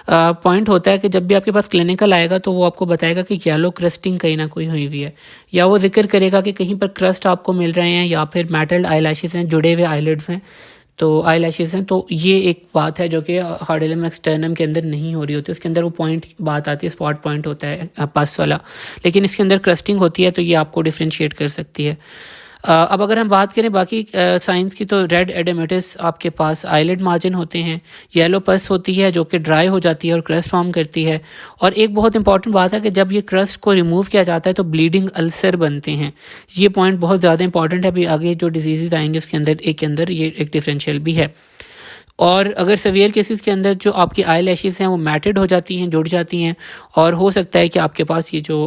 A: पॉइंट होता है कि जब भी आपके पास क्लिनिकल आएगा तो वो आपको बताएगा कि येलो क्रस्टिंग कहीं ना कोई हुई हुई है, या वो जिक्र करेगा कि कहीं पर क्रस्ट आपको मिल रहे हैं, या फिर मेटल्ड आई लैशेज हैं, जुड़े हुए आईलिड्स हैं, तो आई लैशेज हैं। तो ये एक बात है जो कि हॉर्डेलम एक्सटर्नम के अंदर नहीं हो रही होती, उसके अंदर वो पॉइंट बात आती है, स्पॉट पॉइंट होता है पस वाला, लेकिन इसके अंदर क्रस्टिंग होती है, तो ये आपको डिफ्रेंशिएट कर सकती है। अब अगर हम बात करें बाकी साइंस की, तो रेड एडेमेटिस आपके पास आईलिड मार्जिन होते हैं, येलो पस होती है जो कि ड्राई हो जाती है और क्रस्ट फॉर्म करती है। और एक बहुत इंपॉर्टेंट बात है कि जब ये क्रस्ट को रिमूव किया जाता है तो ब्लीडिंग अल्सर बनते हैं। ये पॉइंट बहुत ज़्यादा इंपॉर्टेंट है, अभी आगे जो डिजीज़ आएंगे उसके अंदर ये एक डिफरेंशियल भी है। और अगर सवियर केसेस के अंदर जो आपकी आई लैशेज हैं वो मैटेड हो जाती हैं, जुड़ जाती हैं, और हो सकता है कि आपके पास ये जो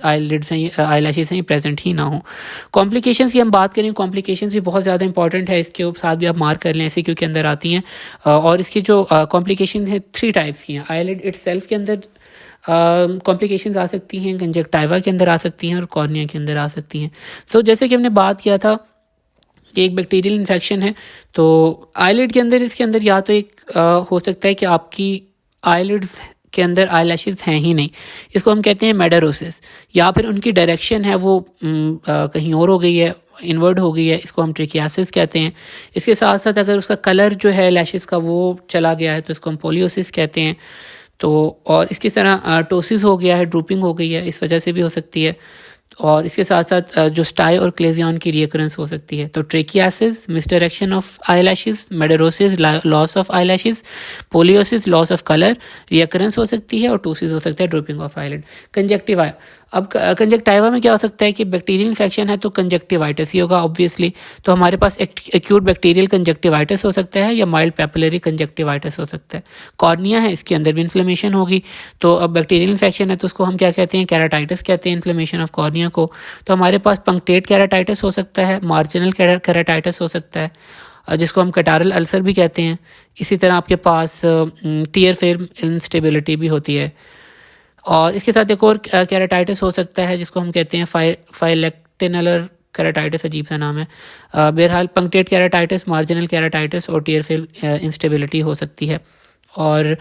A: आई लिड्स हैं, आई लैशेज हैं, ये प्रेजेंट ही ना हो। कॉम्प्लिकेशंस की हम बात करें, कॉम्प्लिकेशंस भी बहुत ज़्यादा इंपॉर्टेंट है, इसके साथ भी आप मार्क कर लें, एससीक्यू के अंदर आती हैं। और इसकी जो कॉम्प्लिकेशन है 3 टाइप्स की हैं। आई लिड इटसेल्फ के अंदर कॉम्प्लिकेशंस आ सकती हैं, कंजक्टिवा के अंदर आ सकती हैं, और कॉर्निया के अंदर आ सकती हैं। सो जैसे कि हमने बात किया था कि एक बैक्टीरियल इन्फेक्शन है, तो आईलिड के अंदर, इसके अंदर या तो एक हो सकता है कि आपकी आईलिड्स के अंदर आई लैशेज हैं ही नहीं, इसको हम कहते हैं मेडारोसिस, या फिर उनकी डायरेक्शन है वो कहीं और हो गई है, इनवर्ड हो गई है, इसको हम ट्रिकियासिस कहते हैं। इसके साथ साथ अगर उसका कलर जो है लैशेज का वो चला गया है तो इसको हम पोलियोसिस कहते हैं। तो और इसकी तरह टोसिस हो गया है, ड्रूपिंग हो गई है, इस वजह से भी हो सकती है। और इसके साथ साथ जो स्टाई और क्लेजियन की रिकरेंस हो सकती है। तो trichiasis, misdirection of eyelashes, madarosis, loss of eyelashes, poliosis, loss of colour, recurrence हो सकती है, और टोसिस हो सकता है, ड्रॉपिंग ऑफ आईलिड। कंजक्टिवा, अब कंजक्टिवा में क्या हो सकता है कि बैक्टीरियल इन्फेक्शन है तो कंजक्टिवाइटिस ही होगा ऑब्वियसली। तो हमारे पास एक्यूट बैक्टीरियल कंजक्टिवाइटिस हो सकता है, या माइल्ड पेपिलरी कंजक्टिवाइटिस हो सकता है। कॉर्निया है, इसके अंदर भी इन्फ्लेमेशन होगी, तो अब बैक्टीरियल इन्फेक्शन है तो उसको हम क्या कहते हैं, केराटाइटिस कहते हैं, इन्फ्लेमेशन ऑफ कॉर्निया को। तो हमारे पास पंक्टेट केराटाइटिस हो सकता है, मार्जिनल केराटाइटिस हो सकता है, जिसको हम कैटारल अल्सर भी कहते हैं। इसी तरह आपके पास टीयर फिल्म इंस्टेबिलिटी भी होती है, और इसके साथ एक और केराटाइटिस हो सकता है जिसको हम कहते हैं फाइलेक्टेनलर केराटाइटिस, अजीब सा नाम है। बहरहाल पंक्टेट केराटाइटिस, मार्जिनल केराटाइटिस और टीयर फिल्म इंस्टेबिलिटी हो सकती है। और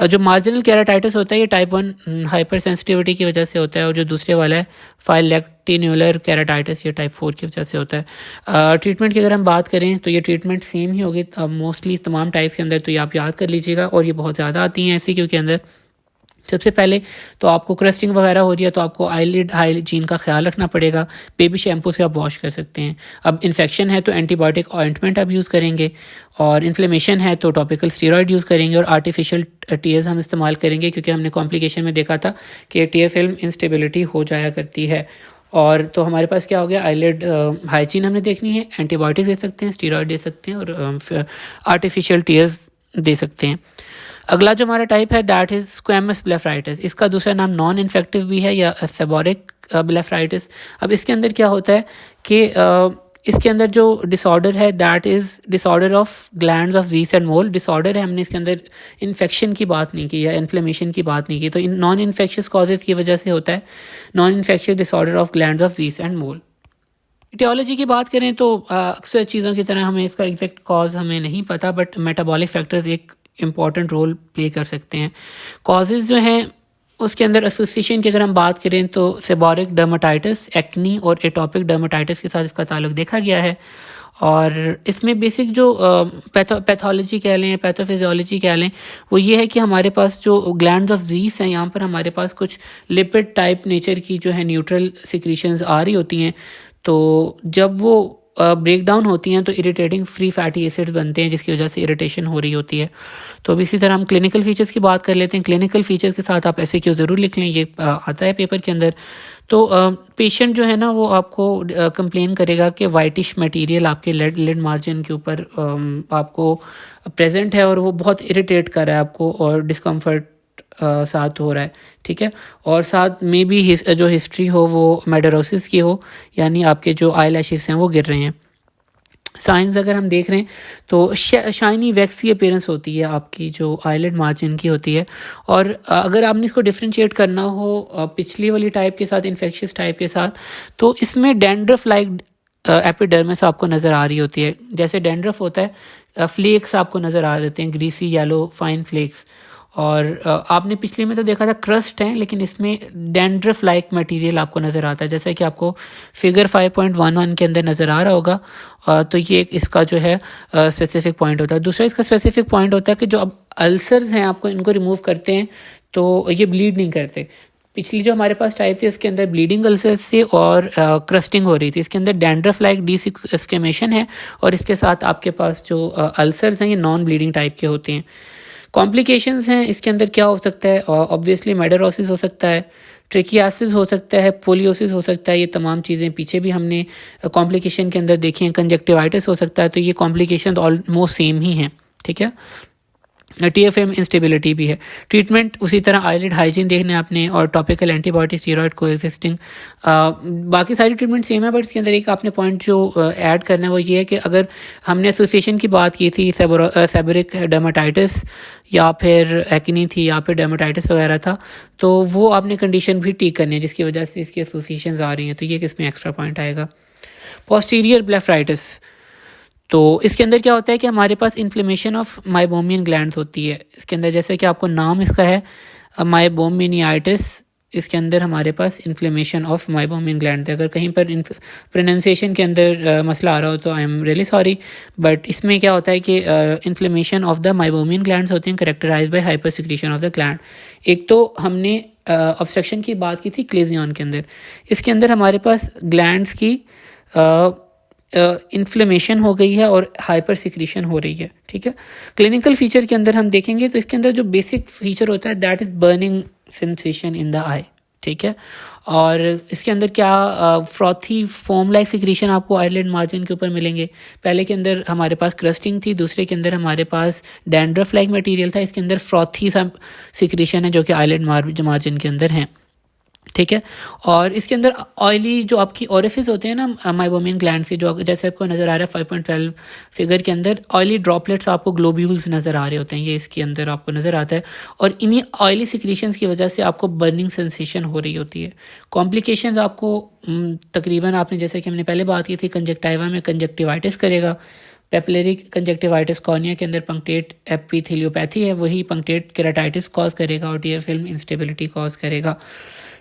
A: जो मार्जिनल केराटाइटिस होता है ये टाइप 1 हाइपर सेंसिटिविटी की वजह से होता है, और जो दूसरे वाला है फाइलेक्टिन्यूलर केराटाइटिस ये टाइप 4 की वजह से होता है। ट्रीटमेंट की अगर हम बात करें तो ये ट्रीटमेंट सेम ही होगी मोस्टली तमाम टाइप्स के अंदर, तो ये आप याद कर लीजिएगा, और ये बहुत ज़्यादा आती हैं एससीक्यू के अंदर। सबसे पहले तो आपको क्रस्टिंग वगैरह हो रही है तो आपको आईलिड हाइजीन का ख्याल रखना पड़ेगा, बेबी शैम्पू से आप वॉश कर सकते हैं। अब इन्फेक्शन है तो एंटीबायोटिक ऑइंटमेंट आप यूज़ करेंगे, और इन्फ्लेमेशन है तो टॉपिकल स्टेरॉयड यूज़ करेंगे, और आर्टिफिशियल टीयर्स हम इस्तेमाल करेंगे, क्योंकि हमने कॉम्प्लिकेशन में देखा था कि टीयर फिल्म इंस्टेबिलिटी हो जाया करती है। और तो हमारे पास क्या हो गया, आईलिड हाइजीन हमने देखनी है, एंटीबायोटिक्स दे सकते हैं, स्टेरॉयड दे सकते हैं, और आर्टिफिशियल टीयर्स दे सकते हैं। अगला जो हमारा टाइप है दैट इज स्क्वैमस ब्लेफराइटिस, इसका दूसरा नाम नॉन इन्फेक्टिव भी है, या सेबोरिक ब्लेफराइटिस। अब इसके अंदर क्या होता है कि इसके अंदर जो डिसऑर्डर है that is disorder of glands of Zeis and mole disorder है। हमने इसके अंदर इन्फेक्शन की बात नहीं की या इन्फ्लेमेशन की बात नहीं की, तो इन नॉन इन्फेक्शियस कॉजेज़ की वजह से होता है non infectious disorder of glands of Zeis and Moll. Aetiology की बात करें तो अक्सर चीज़ों की तरह हमें इसका एग्जैक्ट कॉज हमें नहीं पता, बट मेटाबॉलिक फैक्टर्स एक इम्पॉर्टेंट रोल प्ले कर सकते हैं। कॉजेज़ जो हैं उसके अंदर एसोसिएशन की अगर हम बात करें तो सेबोरिक डर्माटाइटिस, एक्नी और एटोपिक डर्माटाइटिस के साथ इसका ताल्लुक देखा गया है। और इसमें बेसिक जो पैथोलॉजी कह लें, पैथोफिजियोलॉजी कह लें, वो ये है कि हमारे पास जो ग्लैंड्स ऑफ ज़ीस हैं यहाँ पर हमारे पास कुछ लिपिड टाइप नेचर की जो है न्यूट्रल सिक्रीशंस आ रही होती हैं, तो जब वो ब्रेक डाउन होती हैं तो इरिटेटिंग फ्री फैटी एसिड्स बनते हैं, जिसकी वजह से इरिटेशन हो रही होती है। तो अब इसी तरह हम क्लिनिकल फीचर्स की बात कर लेते हैं। क्लिनिकल फीचर्स के साथ आप ऐसे क्यों ज़रूर लिख लें, ये आता है पेपर के अंदर। तो पेशेंट जो है ना वो आपको कंप्लेन करेगा कि वाइटिश मटेरियल आपके लिड मार्जिन के ऊपर आपको प्रेजेंट है और वो बहुत इरिटेट कर रहा है आपको और डिस्कम्फर्ट साथ हो रहा है, ठीक है। और साथ में भी जो हिस्ट्री हो वो मेडरोसिस की हो, यानी आपके जो आई लैशेस हैं वो गिर रहे हैं। साइंस अगर हम देख रहे हैं तो शाइनी वैक्सी अपीयरेंस होती है आपकी जो आईलिड मार्जिन की होती है। और अगर आपने इसको डिफ्रेंशिएट करना हो पिछली वाली टाइप के साथ, इन्फेक्शियस टाइप के साथ, तो इसमें डैंड्रफ लाइक एपिडर्मिस आपको नज़र आ रही होती है। जैसे डैंड्रफ होता है, फ्लेक्स आपको नज़र आ रहे हैं, ग्रीसी येलो फाइन फ्लेक्स। और आपने पिछले में तो देखा था क्रस्ट है, लेकिन इसमें डैंड्रफ लाइक मटेरियल आपको नज़र आता है, जैसा कि आपको फिगर 5.11 के अंदर नज़र आ रहा होगा। तो ये एक इसका जो है स्पेसिफिक पॉइंट होता है। दूसरा इसका स्पेसिफिक पॉइंट होता है कि जो अब अल्सर्स हैं आपको इनको रिमूव करते हैं तो ये ब्लीड नहीं करते। पिछली जो हमारे पास टाइप थी उसके अंदर ब्लीडिंग अल्सर्स थे और क्रस्टिंग हो रही थी। इसके अंदर डैंड्रफ लाइक डिस्कमेशन है और इसके साथ आपके पास जो अल्सर्स हैं ये नॉन ब्लीडिंग टाइप के होते हैं। कॉम्प्लिकेशंस हैं इसके अंदर क्या हो सकता है, ऑब्वियसली मेडरोसिस हो सकता है, ट्रिकियासिस हो सकता है, पोलियोसिस हो सकता है। ये तमाम चीज़ें पीछे भी हमने कॉम्प्लिकेशन के अंदर देखी हैं। कंजक्टिवाइटिस हो सकता है। तो ये कॉम्प्लिकेशन ऑलमोस्ट सेम ही हैं, ठीक है। TFM इंस्टेबिलिटी भी है। ट्रीटमेंट उसी तरह आईलिड हाइजीन देखने आपने और टॉपिकल एंटीबायोटिक स्टीरॉयड को एक्सिस्टिंग, बाकी सारी ट्रीटमेंट सेम है। बट इसके अंदर एक आपने पॉइंट जो ऐड करना है वो ये है कि अगर हमने एसोसिएशन की बात की थी, सेबरिक डर्माटाइटिस या फिर एक्नी थी या फिर डर्माटाइटिस वगैरह था, तो वो आपने कंडीशन भी ठीक करनी है जिसकी वजह से इसकी एसोसिएशंस आ रही हैं। तो ये किसमें एक्स्ट्रा पॉइंट आएगा। पोस्टीरियर ब्लेफराइटिस, तो इसके अंदर क्या होता है कि हमारे पास इन्फ्लेमेशन ऑफ माइबोमियन ग्लैंड्स होती है। इसके अंदर जैसे कि आपको नाम इसका है माइबोमिनियाइटिस, इसके अंदर हमारे पास इन्फ्लेमेशन ऑफ माइबोमियन ग्लैंड है। अगर कहीं पर प्रोनाउंसिएशन के अंदर मसला आ रहा हो तो I am really sorry, but इसमें क्या होता है कि inflammation of the meibomian glands होते हैं characterised by hypersecretion of the gland. एक तो हमने ऑब्स्ट्रक्शन की बात की थी क्लेजियन के अंदर, इसके अंदर हमारे पास ग्लैंड्स की इन्फ्लेमेशन हो गई है और हाइपर सिक्रीशन हो रही है, ठीक है। क्लिनिकल फीचर के अंदर हम देखेंगे तो इसके अंदर जो बेसिक फीचर होता है that is burning sensation in the eye, ठीक है। और इसके अंदर क्या फ्रॉथी फोम लाइक सिक्रीशन आपको आईलिड मार्जिन के ऊपर मिलेंगे। पहले के अंदर हमारे पास क्रस्टिंग थी, दूसरे के अंदर हमारे पास डैंड्रफ लाइक मटेरियल था, इसके अंदर फ्रॉथी सा सिक्रीशन है जो कि आईलिड मार्जिन के अंदर है, ठीक है। और इसके अंदर ऑयली जो आपकी ओरिफिस होते हैं ना माइबोमियन ग्लैंड से, जो जैसे आपको नज़र आ रहा है 5.12 फिगर के अंदर ऑयली ड्रॉपलेट्स आपको ग्लोब्यूल्स नज़र आ रहे होते हैं, ये इसके अंदर आपको नज़र आता है। और इन्हीं ऑयली सिक्रीशंस की वजह से आपको बर्निंग सेंसेशन हो रही होती है। कॉम्प्लिकेशंस आपको तकरीबन आपने जैसे कि हमने पहले बात की थी कंजक्टाइवा में कंजक्टिवाइटिस करेगा, पेपिलरी कंजक्टिवाइटिस कॉर्निया के अंदर पंक्टेट एपिथेलियोपैथी है, वही पंक्टेट केराटाइटिस कॉज करेगा और टीयर फिल्म इंस्टेबिलिटी कॉज करेगा।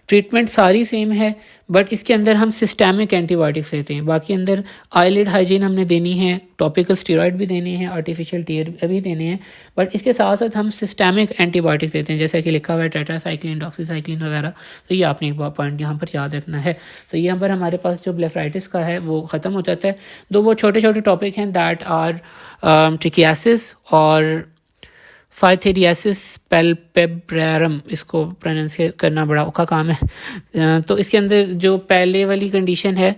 A: ट्रीटमेंट सारी सेम है बट इसके अंदर हम सिस्टेमिक एंटीबायोटिक्स देते हैं। बाकी अंदर आईलिड हाइजीन हमने देनी है, टॉपिकल स्टेरॉइड भी देने हैं, आर्टिफिशियल टीयर भी देने हैं, बट इसके साथ साथ हम सिस्टेमिक एंटीबायोटिक्स देते हैं जैसा कि लिखा हुआ है टेट्रासाइक्लिन, डॉक्सीसाइक्लिन वगैरह। तो ये आपने एक पॉइंट यहाँ पर याद रखना है। तो यहाँ पर हमारे पास जो ब्लेफराइटिस का है वो ख़त्म हो जाता है। दो वो छोटे छोटे टॉपिक हैं दैट आर ट्रिकियासिस और फाइथेरियासिस पैल्पेब्रेरम, इसको प्रोनाउंस करना बड़ा औखा काम है। तो इसके अंदर जो पहले वाली कंडीशन है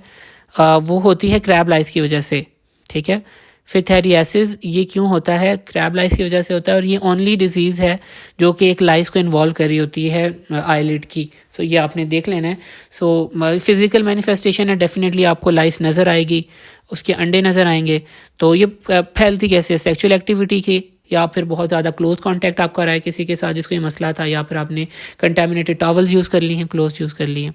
A: वो होती है क्रैब लाइस की वजह से, ठीक है। फिथेरियासिस ये क्यों होता है, क्रैब लाइस की वजह से होता है और ये ओनली डिजीज़ है जो कि एक लाइस को इन्वॉल्व कर रही होती है आईलिड की। सो ये आपने देख लेना है। सो फिजिकल मैनिफेस्टेशन है, डेफिनेटली आपको लाइस नज़र आएगी, उसके अंडे नज़र आएंगे। तो ये फैलती कैसे, सेक्सुअल एक्टिविटी की, या फिर बहुत ज़्यादा क्लोज कांटेक्ट आपका रहा है किसी के साथ जिसको ये मसला था, या फिर आपने कंटेमिनेटेड टॉवल्स यूज़ कर ली हैं, क्लोज यूज़ कर ली हैं।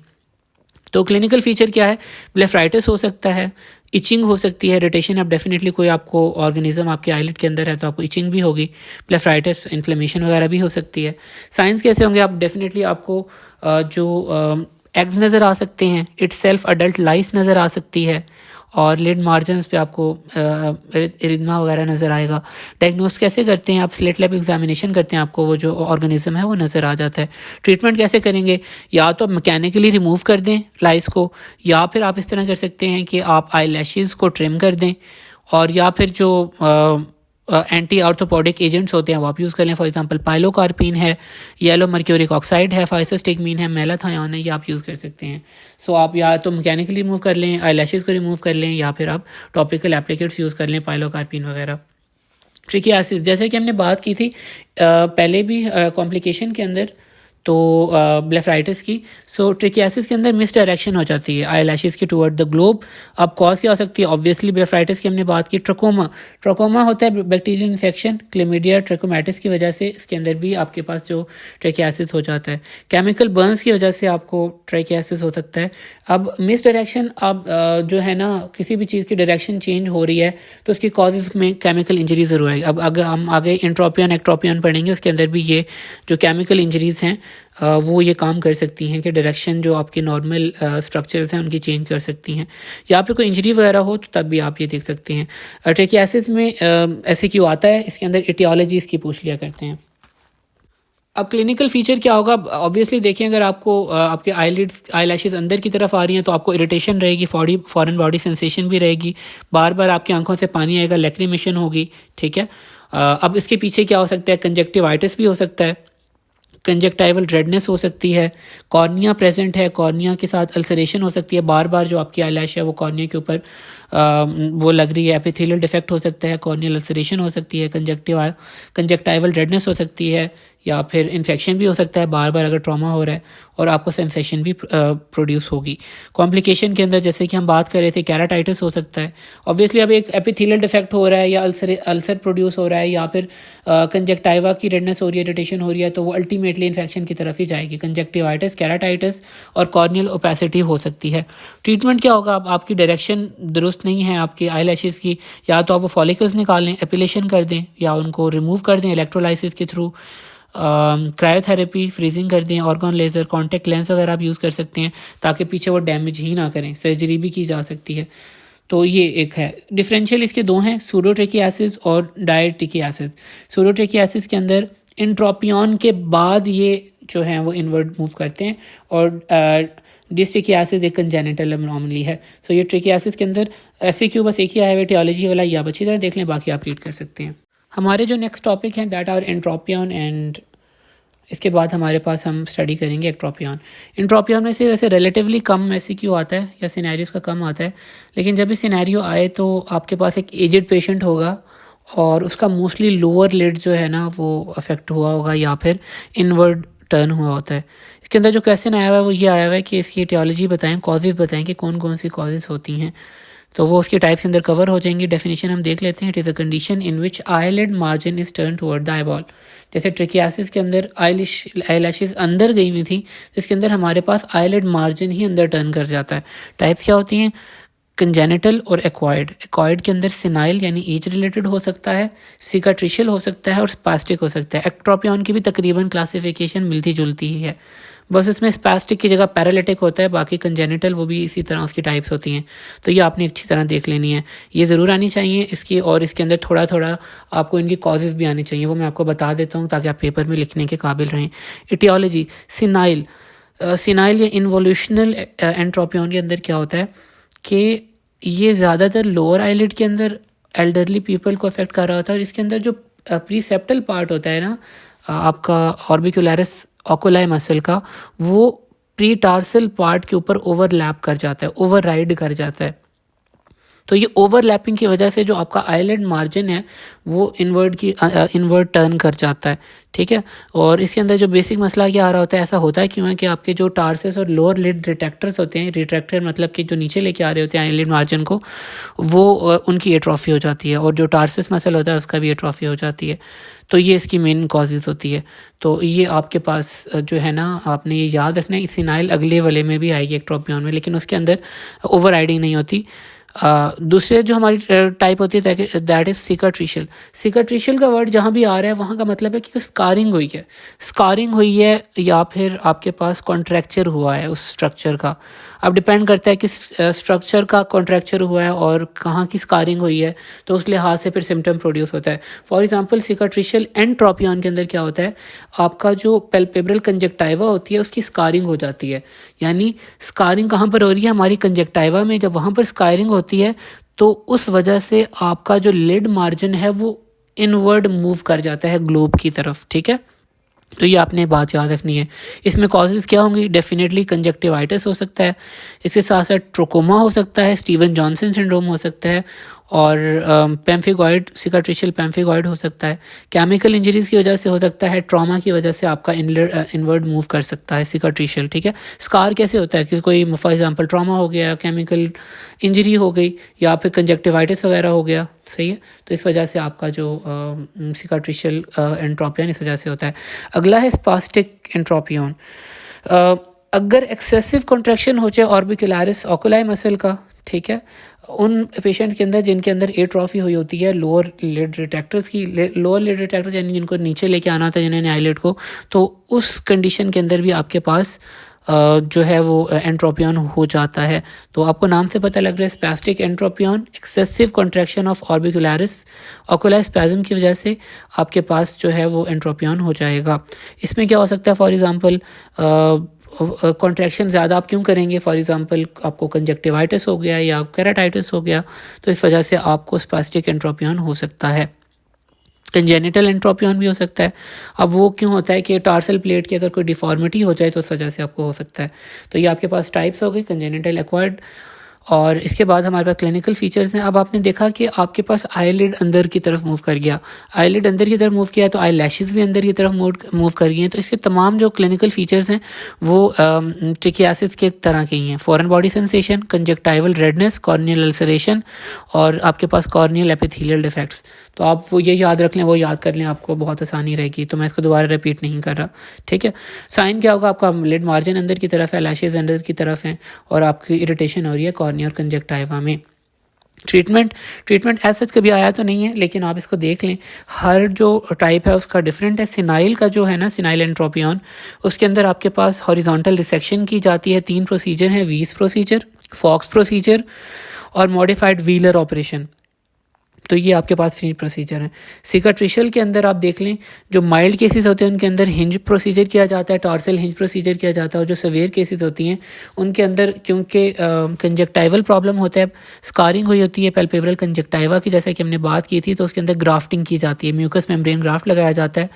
A: तो क्लिनिकल फीचर क्या है, ब्लेफराइटिस हो सकता है, इचिंग हो सकती है, इरिटेशन। अब डेफिनेटली कोई आपको ऑर्गेनिज्म आपके आईलिड के अंदर है तो आपको इचिंग भी होगी, ब्लेफराइटिस, इन्फ्लेमेशन वगैरह भी हो सकती है। साइंस कैसे होंगे, आप डेफिनेटली आपको जो एग्स नज़र आ सकते हैं, इट्स सेल्फ अडल्ट लाइस नज़र आ सकती है और लिड मार्जिन्स पे आपको इरिथमा वगैरह नज़र आएगा। डायग्नोस कैसे करते हैं आप, स्लिट लैब एग्जामिनेशन करते हैं, आपको वो जो ऑर्गेनिज्म है वो नज़र आ जाता है। ट्रीटमेंट कैसे करेंगे, या तो आप मैकेनिकली रिमूव कर दें लाइस को, या फिर आप इस तरह कर सकते हैं कि आप आई लैशेज़ को ट्रिम कर दें, और या फिर जो एंटी ऑर्थोपोडिक एजेंट्स होते हैं वो आप यूज़ कर लें। फॉर एग्जांपल पाइलोकार्पिन है, येलो मर्क्यूरिक ऑक्साइड है, फाइसोस्टिगमीन है, मेलाथायोन है, ये आप यूज़ कर सकते हैं। सो आप या तो मैकेनिकली रिमूव कर लें, आई लैशेज़ को रिमूव कर लें, या फिर आप टॉपिकल एप्लीकेट्स यूज़ कर लें, पाइलोकार्पिन वगैरह। ट्रिकियासिस, जैसे कि हमने बात की थी पहले भी कॉम्प्लिकेशन के अंदर, तो ब्लेफराइटिस की। सो ट्रिकियासिस के अंदर मिस डायरेक्शन हो जाती है आई लैशेस की टुवर्ड द ग्लोब। अब कॉज क्या हो सकती है? ऑब्वियसली ब्लेफराइटिस की हमने बात की। ट्रोकोमा होता है बैक्टीरियल इन्फेक्शन, क्लेमिडिया ट्रिकोमैटिस की वजह से इसके अंदर भी आपके पास जो ट्रिकियासिस हो जाता है। केमिकल बर्न्स की वजह से आपको ट्रिकियासिस हो सकता है। अब मिस डायरेक्शन, अब जो है ना, किसी भी चीज़ की डायरेक्शन चेंज हो रही है तो उसकी कॉजेज़ में केमिकल इंजरी ज़रूर आएगी। अब अगर हम आगे इंट्रोपियन एक्ट्रोपियन पढ़ेंगे, उसके अंदर भी ये जो केमिकल इंजरीज़ हैं वो ये काम कर सकती हैं कि डायरेक्शन जो आपके नॉर्मल स्ट्रक्चर्स हैं उनकी चेंज कर सकती हैं, या फिर कोई इंजरी वगैरह हो तो तब भी आप ये देख सकते हैं। ट्रिकियासिस में ऐसे क्यों आता है, इसके अंदर एटियोलॉजी इसकी पूछ लिया करते हैं। अब क्लिनिकल फीचर क्या होगा? ऑब्वियसली देखिए, अगर आपको आपके आईलिड्स आईलैशेस अंदर की तरफ आ रही हैं तो आपको इरिटेशन रहेगी, फॉरेन बॉडी सेंसेशन भी रहेगी, बार बार आपकी आंखों से पानी आएगा, लैक्रिमेशन होगी, ठीक है। अब इसके पीछे क्या हो सकता है? कंजक्टिवाइटिस भी हो सकता है, कंजक्टाइवल रेडनेस हो सकती है, कॉर्निया प्रेजेंट है, कॉर्निया के साथ अल्सरेशन हो सकती है, बार बार जो आपकी आईलैश है वो कॉर्निया के ऊपर वो लग रही है, एपिथेलियल डिफेक्ट हो सकता है, कॉर्नियल अल्सरेशन हो सकती है, कंजक्टाइवल रेडनेस हो सकती है, या फिर इन्फेक्शन भी हो सकता है बार बार अगर ट्रॉमा हो रहा है, और आपको सेंसेशन भी प्रोड्यूस होगी। कॉम्प्लिकेशन के अंदर जैसे कि हम बात कर रहे थे, कैराटाइटिस हो सकता है। ऑब्वियसली अब एक एपिथेलियल डिफेक्ट हो रहा है, या अल्सर प्रोड्यूस हो रहा है, या फिर कंजक्टाइवा की रेडनेस हो रही है, इरिटेशन हो रही है, तो वो अल्टीमेटली इन्फेक्शन की तरफ ही जाएगी। कंजक्टिवाइटिस, कैराटाइटिस और कॉर्नियल ओपेसिटी हो सकती है। ट्रीटमेंट क्या होगा? अब आपकी डायरेक्शन दुरुस्त नहीं है आपकी आईलैशेस की, या तो आप वो फॉलिकल्स निकाल लें, एपिलेशन कर दें, या उनको रिमूव कर दें इलेक्ट्रोलाइसिस के थ्रू, क्रायोथेरेपी, फ्रीजिंग कर दें, ऑर्गन लेज़र, कॉन्टैक्ट लेंस वगैरह आप यूज़ कर सकते हैं ताकि पीछे वो डैमेज ही ना करें। सर्जरी भी की जा सकती है। तो ये एक है। डिफरेंशियल इसके दो हैं, सूडोट्रिकियासिस और डायट्रिकियासिस। सूडोट्रिकियासिस के अंदर इंट्रोपियन के बाद ये जो है वो इनवर्ड मूव करते हैं, और डिस्ट्रिकियासिस एक कंजेनिटल एब्नॉर्मली है। सो ये ट्रिकियासिस के अंदर ऐसे क्यों बस एक ही आया हुआ टियोलॉजी वाला, या आप अच्छी तरह देख लें, बाकी आप रीड कर सकते हैं। हमारे जो नेक्स्ट टॉपिक हैं दैट आर एंट्रोपियन, एंड इसके बाद हमारे पास हम स्टडी करेंगे एक्ट्रोपियन। इंट्रोपियन में से वैसे रिलेटिवली कम MCQ आता है, या सिनेरियोस का कम आता है, लेकिन जब भी सिनेरियो आए तो आपके पास एक एजड पेशेंट होगा और उसका मोस्टली लोअर लिड जो है ना वो अफेक्ट हुआ होगा, या फिर इनवर्ड टर्न हुआ होता है। इसके अंदर जो क्वेश्चन आया हुआ है वो ये आया हुआ है कि इसकी एटियोलॉजी बताएं, कॉजेज़ बताएं कि कौन कौन सी कॉजेज़ होती हैं, तो वो उसके टाइप्स अंदर कवर हो जाएंगी। डेफिनेशन हम देख लेते हैं। It is a condition in which eyelid margin is turn toward the eyeball. जैसे ट्रिकियासिस के अंदर आईलैशेस अंदर गई हुई थी, तो इसके अंदर हमारे पास आईलिड मार्जिन ही अंदर टर्न कर जाता है। टाइप्स क्या होती हैं? कंजेनिटल और एक्वायर्ड। एक्वायर्ड के अंदर सिनाइल यानी एज रिलेटेड हो सकता है, सिकाट्रिशियल हो सकता है, और स्पास्टिक हो सकता है। एक्ट्रोपियन की भी तकरीबन क्लासिफिकेशन मिलती जुलती ही है, बस इसमें स्पास्टिक की जगह पैरालिटिक होता है, बाकी कंजेनिटल वो भी इसी तरह उसकी टाइप्स होती हैं। तो ये आपने अच्छी तरह देख लेनी है, ये ज़रूर आनी चाहिए इसकी, और इसके अंदर थोड़ा थोड़ा आपको इनकी कॉजेज़ भी आनी चाहिए, वो मैं आपको बता देता हूँ ताकि आप पेपर में लिखने के काबिल रहें। इटियोलॉजी, सिनाइल या इन्वोल्यूशनल एंट्रोपियन के अंदर क्या होता है कि ये ज़्यादातर लोअर आईलिड के अंदर एल्डरली पीपल को अफेक्ट कर रहा होता है, और इसके अंदर जो प्रीसेप्टल पार्ट होता है ना आपका ऑर्बिकुलरिस ओकुलाई मसल का, वो प्री टार्सल पार्ट के ऊपर ओवरलैप कर जाता है, ओवरराइड कर जाता है। तो ये ओवरलैपिंग की वजह से जो आपका आईलिड मार्जिन है वो इनवर्ड टर्न कर जाता है, ठीक है। और इसके अंदर जो बेसिक मसला क्या आ रहा होता है, ऐसा होता है क्यों है कि आपके जो टार्सस और लोअर लिड रिट्रैक्टर्स होते हैं, रिट्रैक्टर मतलब कि जो नीचे लेके आ रहे होते हैं आईलिड मार्जिन को, वो उनकी एट्रोफी हो जाती है, और जो टार्सस मसल होता है उसका भी एट्रोफी हो जाती है। तो ये इसकी मेन कॉजेज़ होती है। तो ये आपके पास जो है ना, आपने ये याद रखना है। सिनाइल अगले वाले में भी आएगी एक्ट्रोपियन में, लेकिन उसके अंदर ओवर राइडिंग नहीं होती। दूसरे जो हमारी टाइप होती है दैट इज सिकाट्रिशियल। सिकाट्रिशियल का वर्ड जहाँ भी आ रहा है वहाँ का मतलब है कि स्कारिंग हुई है, या फिर आपके पास कॉन्ट्रैक्चर हुआ है उस स्ट्रक्चर का। अब डिपेंड करता है कि स्ट्रक्चर का कॉन्ट्रैक्चर हुआ है और कहाँ की स्कारिंग हुई है, तो उस लिहाज से फिर सिम्टम प्रोड्यूस होता है। फॉर एग्जांपल सिकाट्रिशियल एंट्रोपियन के अंदर क्या होता है, आपका जो पैल्पेब्रल कंजक्टाइवा होती है उसकी स्कारिंग हो जाती है। यानी स्कारिंग कहाँ पर हो रही है, हमारी कंजक्टाइवा में। जब वहाँ पर स्कारिंग होती है तो उस वजह से आपका जो लिड मार्जिन है वो इनवर्ड मूव कर जाता है ग्लोब की तरफ, ठीक है। तो ये आपने बात याद रखनी है। इसमें कॉजेज़ क्या होंगी? डेफिनेटली कंजक्टिवाइटिस हो सकता है, इसके साथ साथ ट्रोकोमा हो सकता है, स्टीवन जॉनसन सिंड्रोम हो सकता है, और पेम्फिगॉइड, सिकाट्रिशियल पेम्फिगॉइड हो सकता है। केमिकल इंजरीज़ की वजह से हो सकता है, ट्रॉमा की वजह से आपका इनवर्ड मूव कर सकता है सिकाट्रिशियल, ठीक है। स्कार कैसे होता है कि कोई फॉर एग्जांपल ट्रॉमा हो गया, केमिकल इंजरी हो गई, या फिर कंजक्टिवाइटिस वगैरह हो गया, सही है। तो इस वजह से आपका जो सिकाट्रिशियल एंट्रोपियन इस वजह से होता है। अगला है स्पास्टिक एंट्रोपियन। अगर एक्सेसिव कॉन्ट्रैक्शन हो जाए ऑर्बिकुलरिस ओकुलाई मसल का, ठीक है, उन पेशेंट के अंदर जिनके अंदर एट्रोफी हुई होती है लोअर लिड रिट्रैक्टर्स की, लोअर लिड रिट्रैक्टर्स यानी जिनको नीचे लेके आना था जिन्होंने आईलिड को, तो उस कंडीशन के अंदर भी आपके पास जो है वो एंट्रोपियन हो जाता है। तो आपको नाम से पता लग रहा है spastic entropion, excessive contraction of orbicularis oculi spasm की वजह से आपके पास जो है वो एंट्रोपियन हो जाएगा। इसमें क्या हो सकता है? फॉर एग्जांपल कॉन्ट्रैक्शन ज़्यादा आप क्यों करेंगे? फॉर एग्जांपल आपको कंजक्टिवाइटिस हो गया या केराटाइटिस हो गया, तो इस वजह से आपको स्पैस्टिक एंट्रोपियन हो सकता है। कंजेनिटल एंट्रोपियन भी हो सकता है। अब वो क्यों होता है कि टार्सल प्लेट की अगर कोई डिफॉर्मिटी हो जाए तो उस वजह से आपको हो सकता है। तो ये आपके पास टाइप्स हो गई, कंजेनिटल, एक्वायर्ड, और इसके बाद हमारे पास क्लिनिकल फीचर्स हैं। अब आपने देखा कि आपके पास आईलिड अंदर की तरफ मूव कर गया, आईलिड अंदर की तरफ मूव किया तो आई लैशेज़ भी अंदर की तरफ मूव कर गई हैं। तो इसके तमाम जो क्लिनिकल फीचर्स हैं वो ट्रिकियासिस के तरह के ही हैं। Foreign body sensation, conjunctival redness, corneal ulceration, और आपके पास कॉर्नियल एपिथेलियल डिफेक्ट्स। तो आप वो ये याद रख लें, वो याद कर लें, आपको बहुत आसानी रहेगी। तो मैं इसको दोबारा रिपीट नहीं कर रहा, ठीक है। साइन क्या होगा? आपका लिड मार्जिन अंदर की तरफ है, लैशेज़ अंदर की तरफ हैं, और आपकी इरिटेशन हो रही है कॉर्निया और कंजक्टाइवा में। ट्रीटमेंट एज सच कभी आया तो नहीं है, लेकिन आप इसको देख लें, हर जो टाइप है उसका डिफरेंट है। सिनाइल का जो है ना, सिनाइल एंट्रोपियन, उसके अंदर आपके पास हॉरिजॉन्टल रिसेक्शन की जाती है। 3 प्रोसीजर हैं, वीस प्रोसीजर, फॉक्स प्रोसीजर और मॉडिफाइड व्हीलर ऑपरेशन। तो ये आपके पास 3 प्रोसीजर हैं। सिकाट्रिशियल के अंदर आप देख लें, जो माइल्ड केसेस होते हैं उनके अंदर हिंज प्रोसीजर किया जाता है, टॉर्सल हिंज प्रोसीजर किया जाता है, और जो सवेयर केसेस होती हैं उनके अंदर क्योंकि कंजक्टाइवल प्रॉब्लम होता है, स्कारिंग हुई होती है पैल्पेब्रल कंजक्टाइवा की, जैसे कि हमने बात की थी, तो उसके अंदर ग्राफ्टिंग की जाती है, म्यूकस मेम्ब्रेन ग्राफ्ट लगाया जाता है,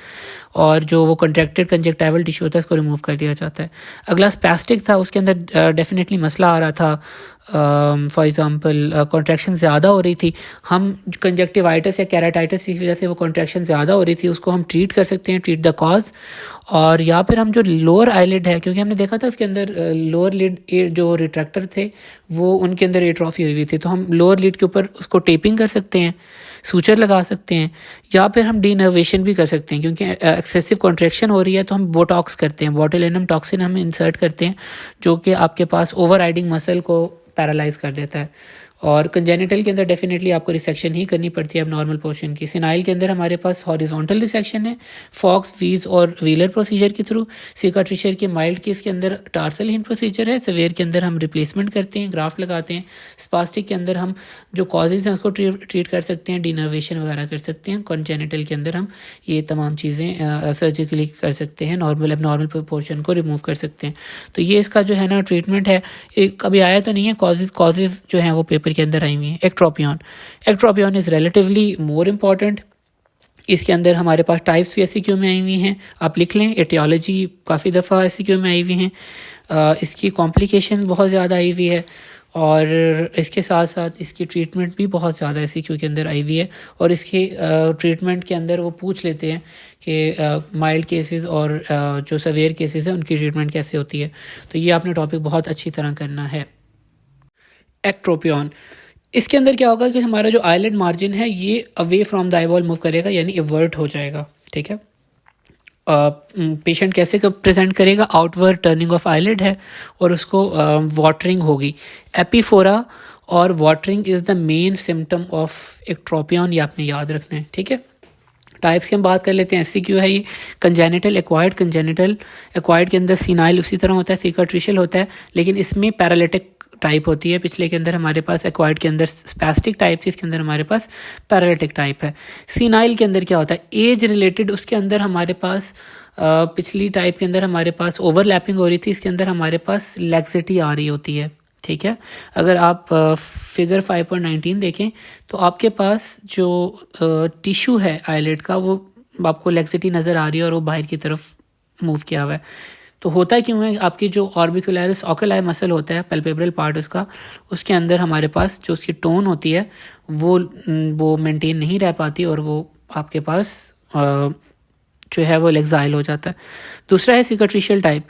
A: और जो वो कंट्रैक्टेड कंजक्टाइवल टिश्यू होता है उसको रिमूव कर दिया जाता है। अगला स्पैस्टिक था, उसके अंदर डेफिनेटली मसला आ रहा था, फॉर एग्ज़ाम्पल कॉन्ट्रैक्शन ज़्यादा हो रही थी। हम कंजक्टिवाइटिस या केराटाइटिस की वजह से वो कॉन्ट्रैक्शन ज़्यादा हो रही थी, उसको हम ट्रीट कर सकते हैं, ट्रीट द कॉज। और या फिर हम जो लोअर आईलिड है, क्योंकि हमने देखा था उसके अंदर लोअर लिड जो रिट्रैक्टर थे वो उनके अंदर एट्रोफी हुई थी, तो हम लोअर लिड के ऊपर उसको टेपिंग कर सकते हैं, सूचर लगा सकते हैं, या फिर हम डीनर्वेशन भी कर सकते हैं। क्योंकि एक्सेसिव कॉन्ट्रैक्शन हो रही है तो हम बोटॉक्स करते हैं, बोटुलिनम टॉक्सिन हम इंसर्ट करते हैं, जो कि आपके पास ओवर राइडिंग मसल को पैरालाइज कर देता है। और कंजेनिटल के अंदर डेफिनेटली आपको रिसेक्शन ही करनी पड़ती है अब नॉर्मल पोर्शन की। सिनाइल के अंदर हमारे पास हॉरिजॉन्टल रिसेक्शन है, फॉक्स, वीज और व्हीलर प्रोसीजर के थ्रू। सिकाट्रिशियल के माइल्ड केस के अंदर टार्सल हिंज प्रोसीजर है, सवेयर के अंदर हम रिप्लेसमेंट करते हैं, ग्राफ्ट लगाते हैं। स्पास्टिक के अंदर हम जो कॉजेज़ हैं उसको ट्रीट कर सकते हैं, डिनर्वेशन वगैरह कर सकते हैं। कंजेनिटल के अंदर हम ये तमाम चीज़ें सर्जिकली कर सकते हैं, नॉर्मल एबनॉर्मल पोर्शन को रिमूव कर सकते हैं। तो ये इसका जो है ना ट्रीटमेंट है, कभी आया तो नहीं है, कॉजेज़ जो हैं वो पेपर के अंदर आई हुई हैं। Ectropion is relatively more important. इसके अंदर हमारे पास टाइप्स भी एससीक्यू में आई हुई हैं, आप लिख लें। एटियोलॉजी काफ़ी दफ़ा एससीक्यू में आई हुई हैं, इसकी कॉम्प्लिकेशन बहुत ज़्यादा आई हुई है, और इसके साथ साथ इसकी ट्रीटमेंट भी बहुत ज़्यादा एससीक्यू के अंदर आई हुई है। और इसके ट्रीटमेंट के अंदर वो पूछ लेते हैं कि माइल्ड केसेस और जो सवेयर केसेस हैं उनकी ट्रीटमेंट कैसे होती है। तो ये आपने टॉपिक बहुत अच्छी तरह करना है। एक्ट्रोपियन, इसके अंदर क्या होगा कि हमारा जो आईलिड मार्जिन है ये away from the eyeball move करेगा, यानी इवर्ट हो जाएगा, ठीक है। पेशेंट कैसे प्रेजेंट करेगा? आउटवर्ड टर्निंग ऑफ आईलिड है और उसको वाटरिंग होगी। एपीफोरा और watering is the main symptom of ectropion, ये आपने याद रखना है, ठीक है। टाइप्स की हम बात कर लेते हैं। एससीक्यू है ये कंजेनिटल, एक्वायर्ड। कंजेनिटल एक्वायर्ड के अंदर सिनाइल उसी तरह होता है, सिकाट्रिशियल होता है, लेकिन इसमें पैरालिटिक टाइप होती है। पिछले के अंदर हमारे पास एक्वायर्ड के अंदर स्पैस्टिक टाइप थी, इसके अंदर हमारे पास पैरालिटिक टाइप है। सिनाइल के अंदर क्या होता है? एज रिलेटेड, उसके अंदर हमारे पास पिछली टाइप के अंदर हमारे पास ओवरलैपिंग हो रही थी, इसके अंदर हमारे पास लैक्सिटी आ रही होती है, ठीक है। अगर आप फिगर 5.19 देखें तो आपके पास जो टिश्यू है आईलिड का वो आपको लैक्सिटी नज़र आ रही है और वो बाहर की तरफ मूव किया हुआ है। तो होता क्यों है, आपकी जो ऑर्बिकुलरिस ओकुलाई मसल होता है, पैल्पेब्रल पार्ट उसका, उसके अंदर हमारे पास जो उसकी टोन होती है वो मेंटेन नहीं रह पाती और वो आपके पास जो है वो लेक्साइल हो जाता है। दूसरा है सिकाट्रिशियल टाइप।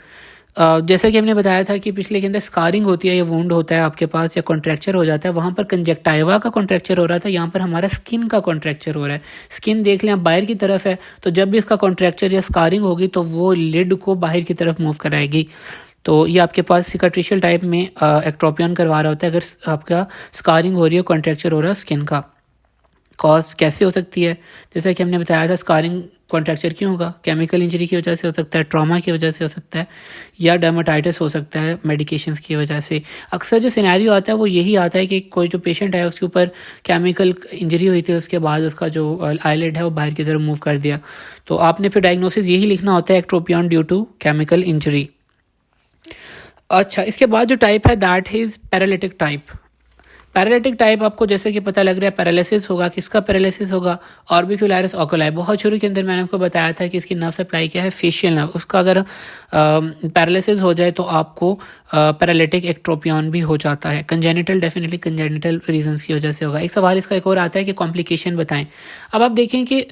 A: जैसा कि हमने बताया था कि पिछले के अंदर स्कारिंग होती है या वुंड होता है आपके पास या कॉन्ट्रैक्चर हो जाता है, वहाँ पर कंजक्टाइवा का कॉन्ट्रैक्चर हो रहा था, यहाँ पर हमारा स्किन का कॉन्ट्रैक्चर हो रहा है। स्किन देख लें आप बाहर की तरफ है, तो जब भी इसका कॉन्ट्रैक्चर या स्कारिंग होगी तो वो लिड को बाहर की तरफ मूव कराएगी। तो ये आपके पास सिकाट्रिशियल टाइप में एक्ट्रोपियन करवा रहा होता है अगर आपका स्कारिंग हो रही है, कॉन्ट्रैक्चर हो रहा है स्किन का। कॉज कैसे हो सकती है, जैसा कि हमने बताया था, स्कारिंग कॉन्ट्रैक्चर क्यों होगा, केमिकल इंजरी की वजह से हो सकता है, ट्रॉमा की वजह से हो सकता है, या डर्माटाइटिस हो सकता है मेडिकेशंस की वजह से। अक्सर जो सिनेरियो आता है वो यही आता है कि कोई जो पेशेंट है उसके ऊपर केमिकल इंजरी हुई थी, उसके बाद उसका जो आईलिड है वो बाहर की तरफ मूव कर दिया, तो आपने फिर डायग्नोसिस यही लिखना होता है, ectropion due to chemical injury. अच्छा, इसके बाद जो टाइप है that is paralytic type. Paralytic type आपको जैसे कि पता लग रहा है पैरालिसिस होगा, किसका पैरालिसिस होगा, ऑर्बिकुलरिस ओकुलाई। बहुत शुरू के अंदर मैंने आपको बताया था कि इसकी नर्व सप्लाई क्या है, फेशियल नर्व, उसका अगर पैरालिसिस हो जाए तो आपको पैरालिटिक एक्ट्रोपियन भी हो जाता है। कंजेनिटल, डेफिनेटली कंजेनिटल रीजंस की वजह से होगा। एक सवाल इसका एक और आता है कि कॉम्प्लिकेशन बताएं। अब आप देखें कि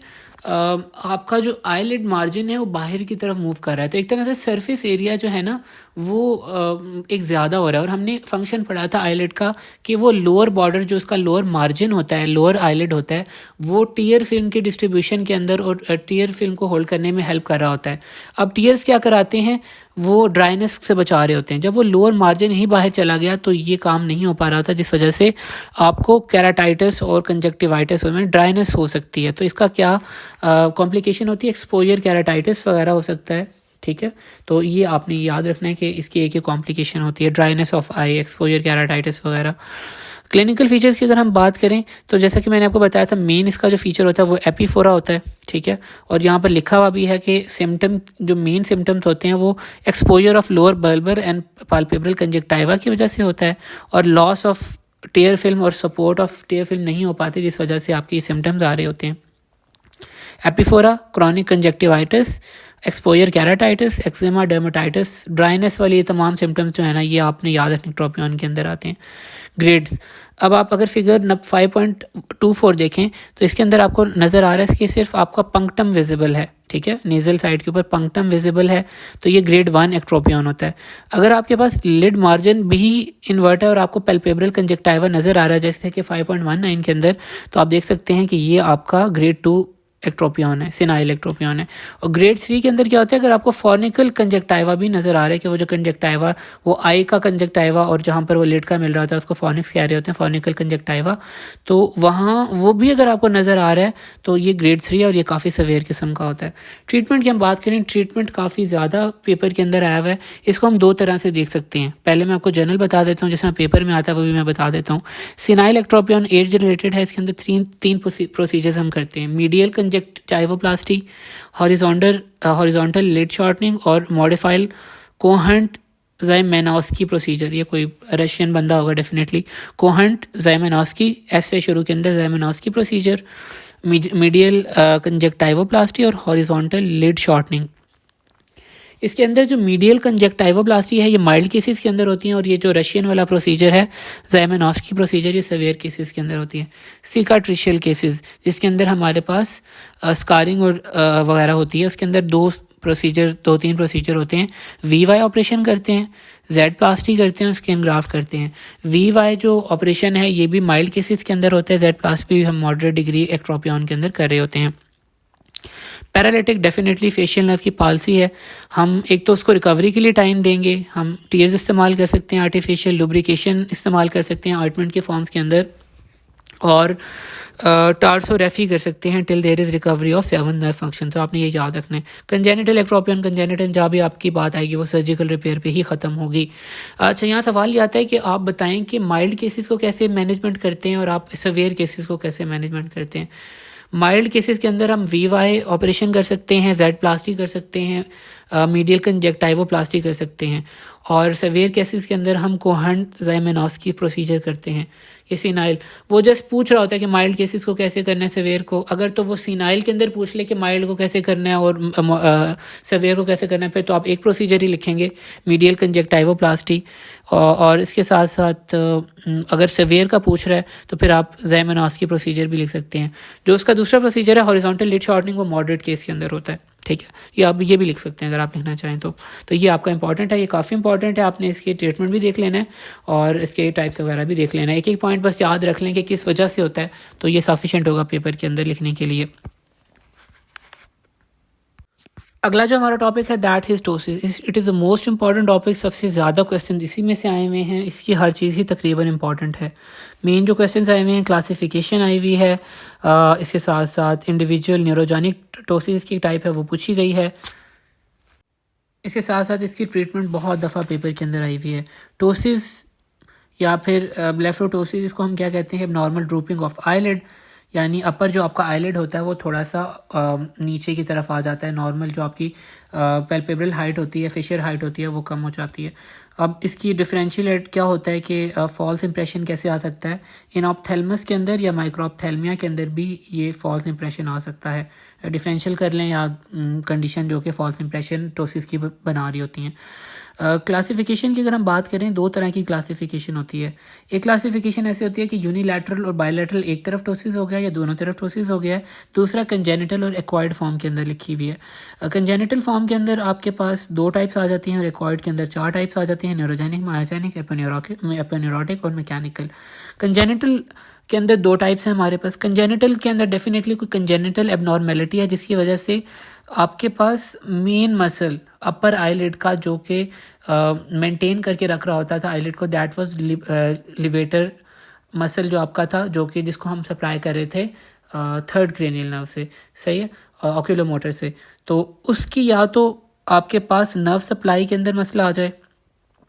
A: आपका जो आईलिड मार्जिन है वो बाहर की तरफ मूव कर रहा है, तो एक तरह से सरफेस एरिया जो है ना वो एक ज़्यादा हो रहा है। और हमने फंक्शन पढ़ा था आईलिड का कि वो लोअर बॉर्डर जो उसका लोअर मार्जिन होता है, लोअर आईलिड होता है, वो टीयर फिल्म के डिस्ट्रीब्यूशन के अंदर और टीयर फिल्म को होल्ड करने में हेल्प कर रहा होता है। अब टीयर्स क्या कराते हैं, वो ड्राइनेस से बचा रहे होते हैं। जब वो लोअर मार्जिन ही बाहर चला गया तो ये काम नहीं हो पा रहा था, जिस वजह से आपको केराटाइटिस और कंजक्टिवाइटिस में ड्राइनेस हो सकती है। तो इसका क्या कॉम्प्लिकेशन होती है, एक्सपोजर केराटाइटिस वगैरह हो सकता है। ठीक है, तो ये आपने याद रखना है कि इसकी एक ही कॉम्प्लिकेशन होती है, dryness of I, exposure keratitis वगैरह। क्लिनिकल फीचर्स की अगर हम बात करें तो जैसा कि मैंने आपको बताया था, मेन इसका जो फीचर होता है वो एपीफोरा होता है। ठीक है, और यहाँ पर लिखा हुआ भी है कि सिम्टम, जो मेन सिम्टम्स होते हैं वो exposure of lower bulbar and palpebral conjunctiva की वजह से होता है, और लॉस ऑफ टीयर फिल्म और सपोर्ट ऑफ टीयर फिल्म नहीं हो पाती, जिस वजह से आपके सिम्टम्स आ रहे होते हैं। Epiphora, chronic conjunctivitis, exposure keratitis, eczema, dermatitis, dryness वाली ये तमाम सिम्टम्स जो है ना ये आपने याद रखने ट्रोपियन के अंदर आते हैं। ग्रेड्स, अब आप अगर फिगर 5.24 देखें तो इसके अंदर आपको नज़र आ रहा है कि सिर्फ आपका पंक्टम विजिबल है। ठीक है, नेजल साइड के ऊपर पंक्टम विजिबल है, तो ये ग्रेड 1 एक्ट्रोपियन होता है। अगर आपके पास लिड मार्जिन भी इन्वर्ट है और आपको पैल्पेब्रल कंजक्टाइवा नज़र आ रहा है जैसे कि 5.19 के अंदर, तो आप देख सकते हैं कि ये आपका ग्रेड 2 एक्ट्रोपियन है, सिनाइल एक्ट्रोपियन है। और ग्रेड 3 के अंदर क्या होता है, अगर आपको फॉर्निकल कंजक्टाइवा भी नज़र आ रहा है कि वो जो कंजक्टाइवा वो आई का कंजक्टाइवा और जहाँ पर वो लिड का मिल रहा था उसको फॉर्निक्स कह रहे होते हैं, फॉर्निकल कंजक्टाइवा, तो वहाँ वो भी अगर आपको नज़र आ रहा है तो ये ग्रेड 3 है और ये काफ़ी सवेयर किस्म का होता है। ट्रीटमेंट की हम बात करें, ट्रीटमेंट काफ़ी ज़्यादा पेपर के अंदर आया हुआ है। इसको हम दो तरह से देख सकते हैं। पहले मैं आपको जनरल बता देता हूँ, जिसमें पेपर में आता है वो भी मैं बता देता हूँ। सिनाइल एक्ट्रोपियन एज रिलेटेड है, इसके अंदर तीन प्रोसीजर्स हम करते हैं। मीडियल कंजक्टिवोप्लास्टी, हॉरिजॉन्टल लिड शॉर्टनिंग और मॉडिफाइड कोहंट ज़ाइमेनॉस्की प्रोसीजर। ये कोई रशियन बंदा होगा डेफिनेटली। कोहंट ज़ाइमेनॉस्की, एस से शुरू के अंदर ज़ाइमेनॉस्की प्रोसीजर, मीडियल कंजक्टिवोप्लास्टी और हॉरिजॉन्टल लिड शॉर्टनिंग। इसके अंदर जो मीडियल कंजक्टिवोप्लास्टी है ये माइल्ड केसेस के अंदर होती हैं, और ये जो रशियन वाला प्रोसीजर है ज़ाइमेनॉस्की प्रोसीजर, ये सेवियर केसेस के अंदर होती है। सिकाट्रिशियल केसेस जिसके अंदर हमारे पास स्कारिंग और वगैरह होती है, उसके अंदर दो तीन प्रोसीजर होते हैं। VY ऑपरेशन करते हैं, जेड प्लास्टी करते हैं, स्किन ग्राफ्ट करते हैं। VY जो ऑपरेशन है ये भी माइल्ड केसेस के अंदर होता है, जेड प्लास्टी भी हम मॉडरेट डिग्री एक्ट्रोपियन के अंदर कर रहे होते हैं। पैरालिटिक डेफिनेटली फेशियल नर्व की पालसी है, हम एक तो उसको रिकवरी के लिए टाइम देंगे, हम टीयर्स इस्तेमाल कर सकते हैं, आर्टिफिशियल लुब्रिकेशन इस्तेमाल कर सकते हैं ऑइंटमेंट के फॉर्म्स के अंदर, और टार्सोरेफी कर सकते हैं till there is recovery of 7 nerve function. तो आपने ये याद रखना है। कंजेनिटल एक्ट्रोपियन, कंजेनिटल जहाँ भी आपकी बात आएगी वो सर्जिकल रिपेयर पे ही ख़त्म होगी। अच्छा, यहाँ सवाल ये आता है कि आप बताएं कि माइल्ड केसेस को कैसे मैनेजमेंट करते हैं और आप सवेयर केसेस को कैसे मैनेजमेंट करते हैं। माइल्ड केसेस के अंदर हम VY ऑपरेशन कर सकते हैं, जेड प्लास्टी कर सकते हैं, मीडियल कंजक्टिवोप्लास्टी कर सकते हैं। और सेवियर केसेस के अंदर हम कोहन-ज़ाइमेनॉस्की प्रोसीजर करते हैं। ये सीनाइल, वो जस्ट पूछ रहा होता है कि माइल्ड केसेस को कैसे करना है, सेवियर को। अगर तो वो सीनाइल के अंदर पूछ ले कि माइल्ड को कैसे करना है और सेवियर को कैसे करना है, फिर तो आप एक प्रोसीजर ही लिखेंगे, मीडियल कंजक्टिवोप्लास्टी। और इसके साथ साथ अगर सेवियर का पूछ रहा है तो फिर आप ज़ाइमेनॉस्की प्रोसीजर भी लिख सकते हैं। जो उसका दूसरा प्रोसीजर है हॉरिजॉन्टल लिड शॉर्टनिंग, वो मॉडरेट केस के अंदर होता है, ठीक है। ये आप ये भी लिख सकते हैं अगर आप लिखना चाहें तो ये आपका इंपॉर्टेंट है, ये काफ़ी इंपॉर्टेंट है। आपने इसकी ट्रीटमेंट भी देख लेना है और इसके टाइप्स वगैरह भी देख लेना है। एक एक पॉइंट बस याद रख लें कि किस वजह से होता है, तो ये सफिशिएंट होगा पेपर के अंदर लिखने के लिए। अगला जो हमारा टॉपिक है that is ptosis. It is the most important topic. सबसे ज़्यादा क्वेश्चन इसी में से आए हुए हैं, इसकी हर चीज़ ही तकरीबन इंपॉर्टेंट है। मेन जो क्वेश्चन आए हुए हैं, क्लासिफिकेशन आई हुई है, इसके साथ साथ इंडिविजुअल न्यूरोजेनिक टोसिस की टाइप है वो पूछी गई है। इसके साथ साथ इसकी ट्रीटमेंट बहुत दफ़ा पेपर के अंदर आई हुई है। टोसिस या फिर ब्लेफरोटोसिस, इसको हम क्या कहते हैं, नॉर्मल ड्रूपिंग ऑफ आईलिड, यानी अपर जो आपका आईलिड होता है वो थोड़ा सा नीचे की तरफ आ जाता है। नॉर्मल जो आपकी पैल्पेब्रल हाइट होती है, फेशियल हाइट होती है, वो कम हो जाती है। अब इसकी डिफरेंशिएट क्या होता है कि फॉल्स इंप्रेशन कैसे आ सकता है, इन ऑप्थेलमस के अंदर या माइक्रोऑप्थेल्मिया के अंदर भी ये फॉल्स इंप्रेशन आ सकता है। डिफरेंशियल कर लें या कंडीशन जो कि फॉल्स इंप्रेशन टोसिस की बना रही होती हैं। क्लासिफिकेशन की अगर हम बात करें, दो तरह की क्लासिफिकेशन होती है। एक क्लासिफिकेशन ऐसी होती है कि यूनिलैटरल और बायलैटरल, एक तरफ टोसिस हो गया या दोनों तरफ टोसिस हो गया है। दूसरा कंजेनिटल और एक्वायर्ड फॉर्म के अंदर लिखी हुई है। कंजेनिटल फॉर्म के अंदर आपके पास 2 टाइप्स आ जाती हैं और एक्वायर्ड के अंदर 4 टाइप्स आ जाती हैं, न्यूरोजेनिक, मायोजेनिक, एपोन्यूरोटिक और मैकेनिकल। कंजेनिटल के अंदर 2 टाइप्स हैं हमारे पास। कंजेनिटल के अंदर डेफिनेटली कोई कंजेनिटल एबनॉर्मेलिटी है जिसकी वजह से आपके पास मेन मसल अपर आईलिड का जो कि मेंटेन करके रख रहा होता था आईलिड को, दैट वाज लिवेटर मसल जो आपका था, जो कि जिसको हम सप्लाई कर रहे थे थर्ड क्रेनियल नर्व से, सही है, ऑक्यूलोमोटर से। तो उसकी या तो आपके पास नर्व सप्लाई के अंदर मसला आ जाए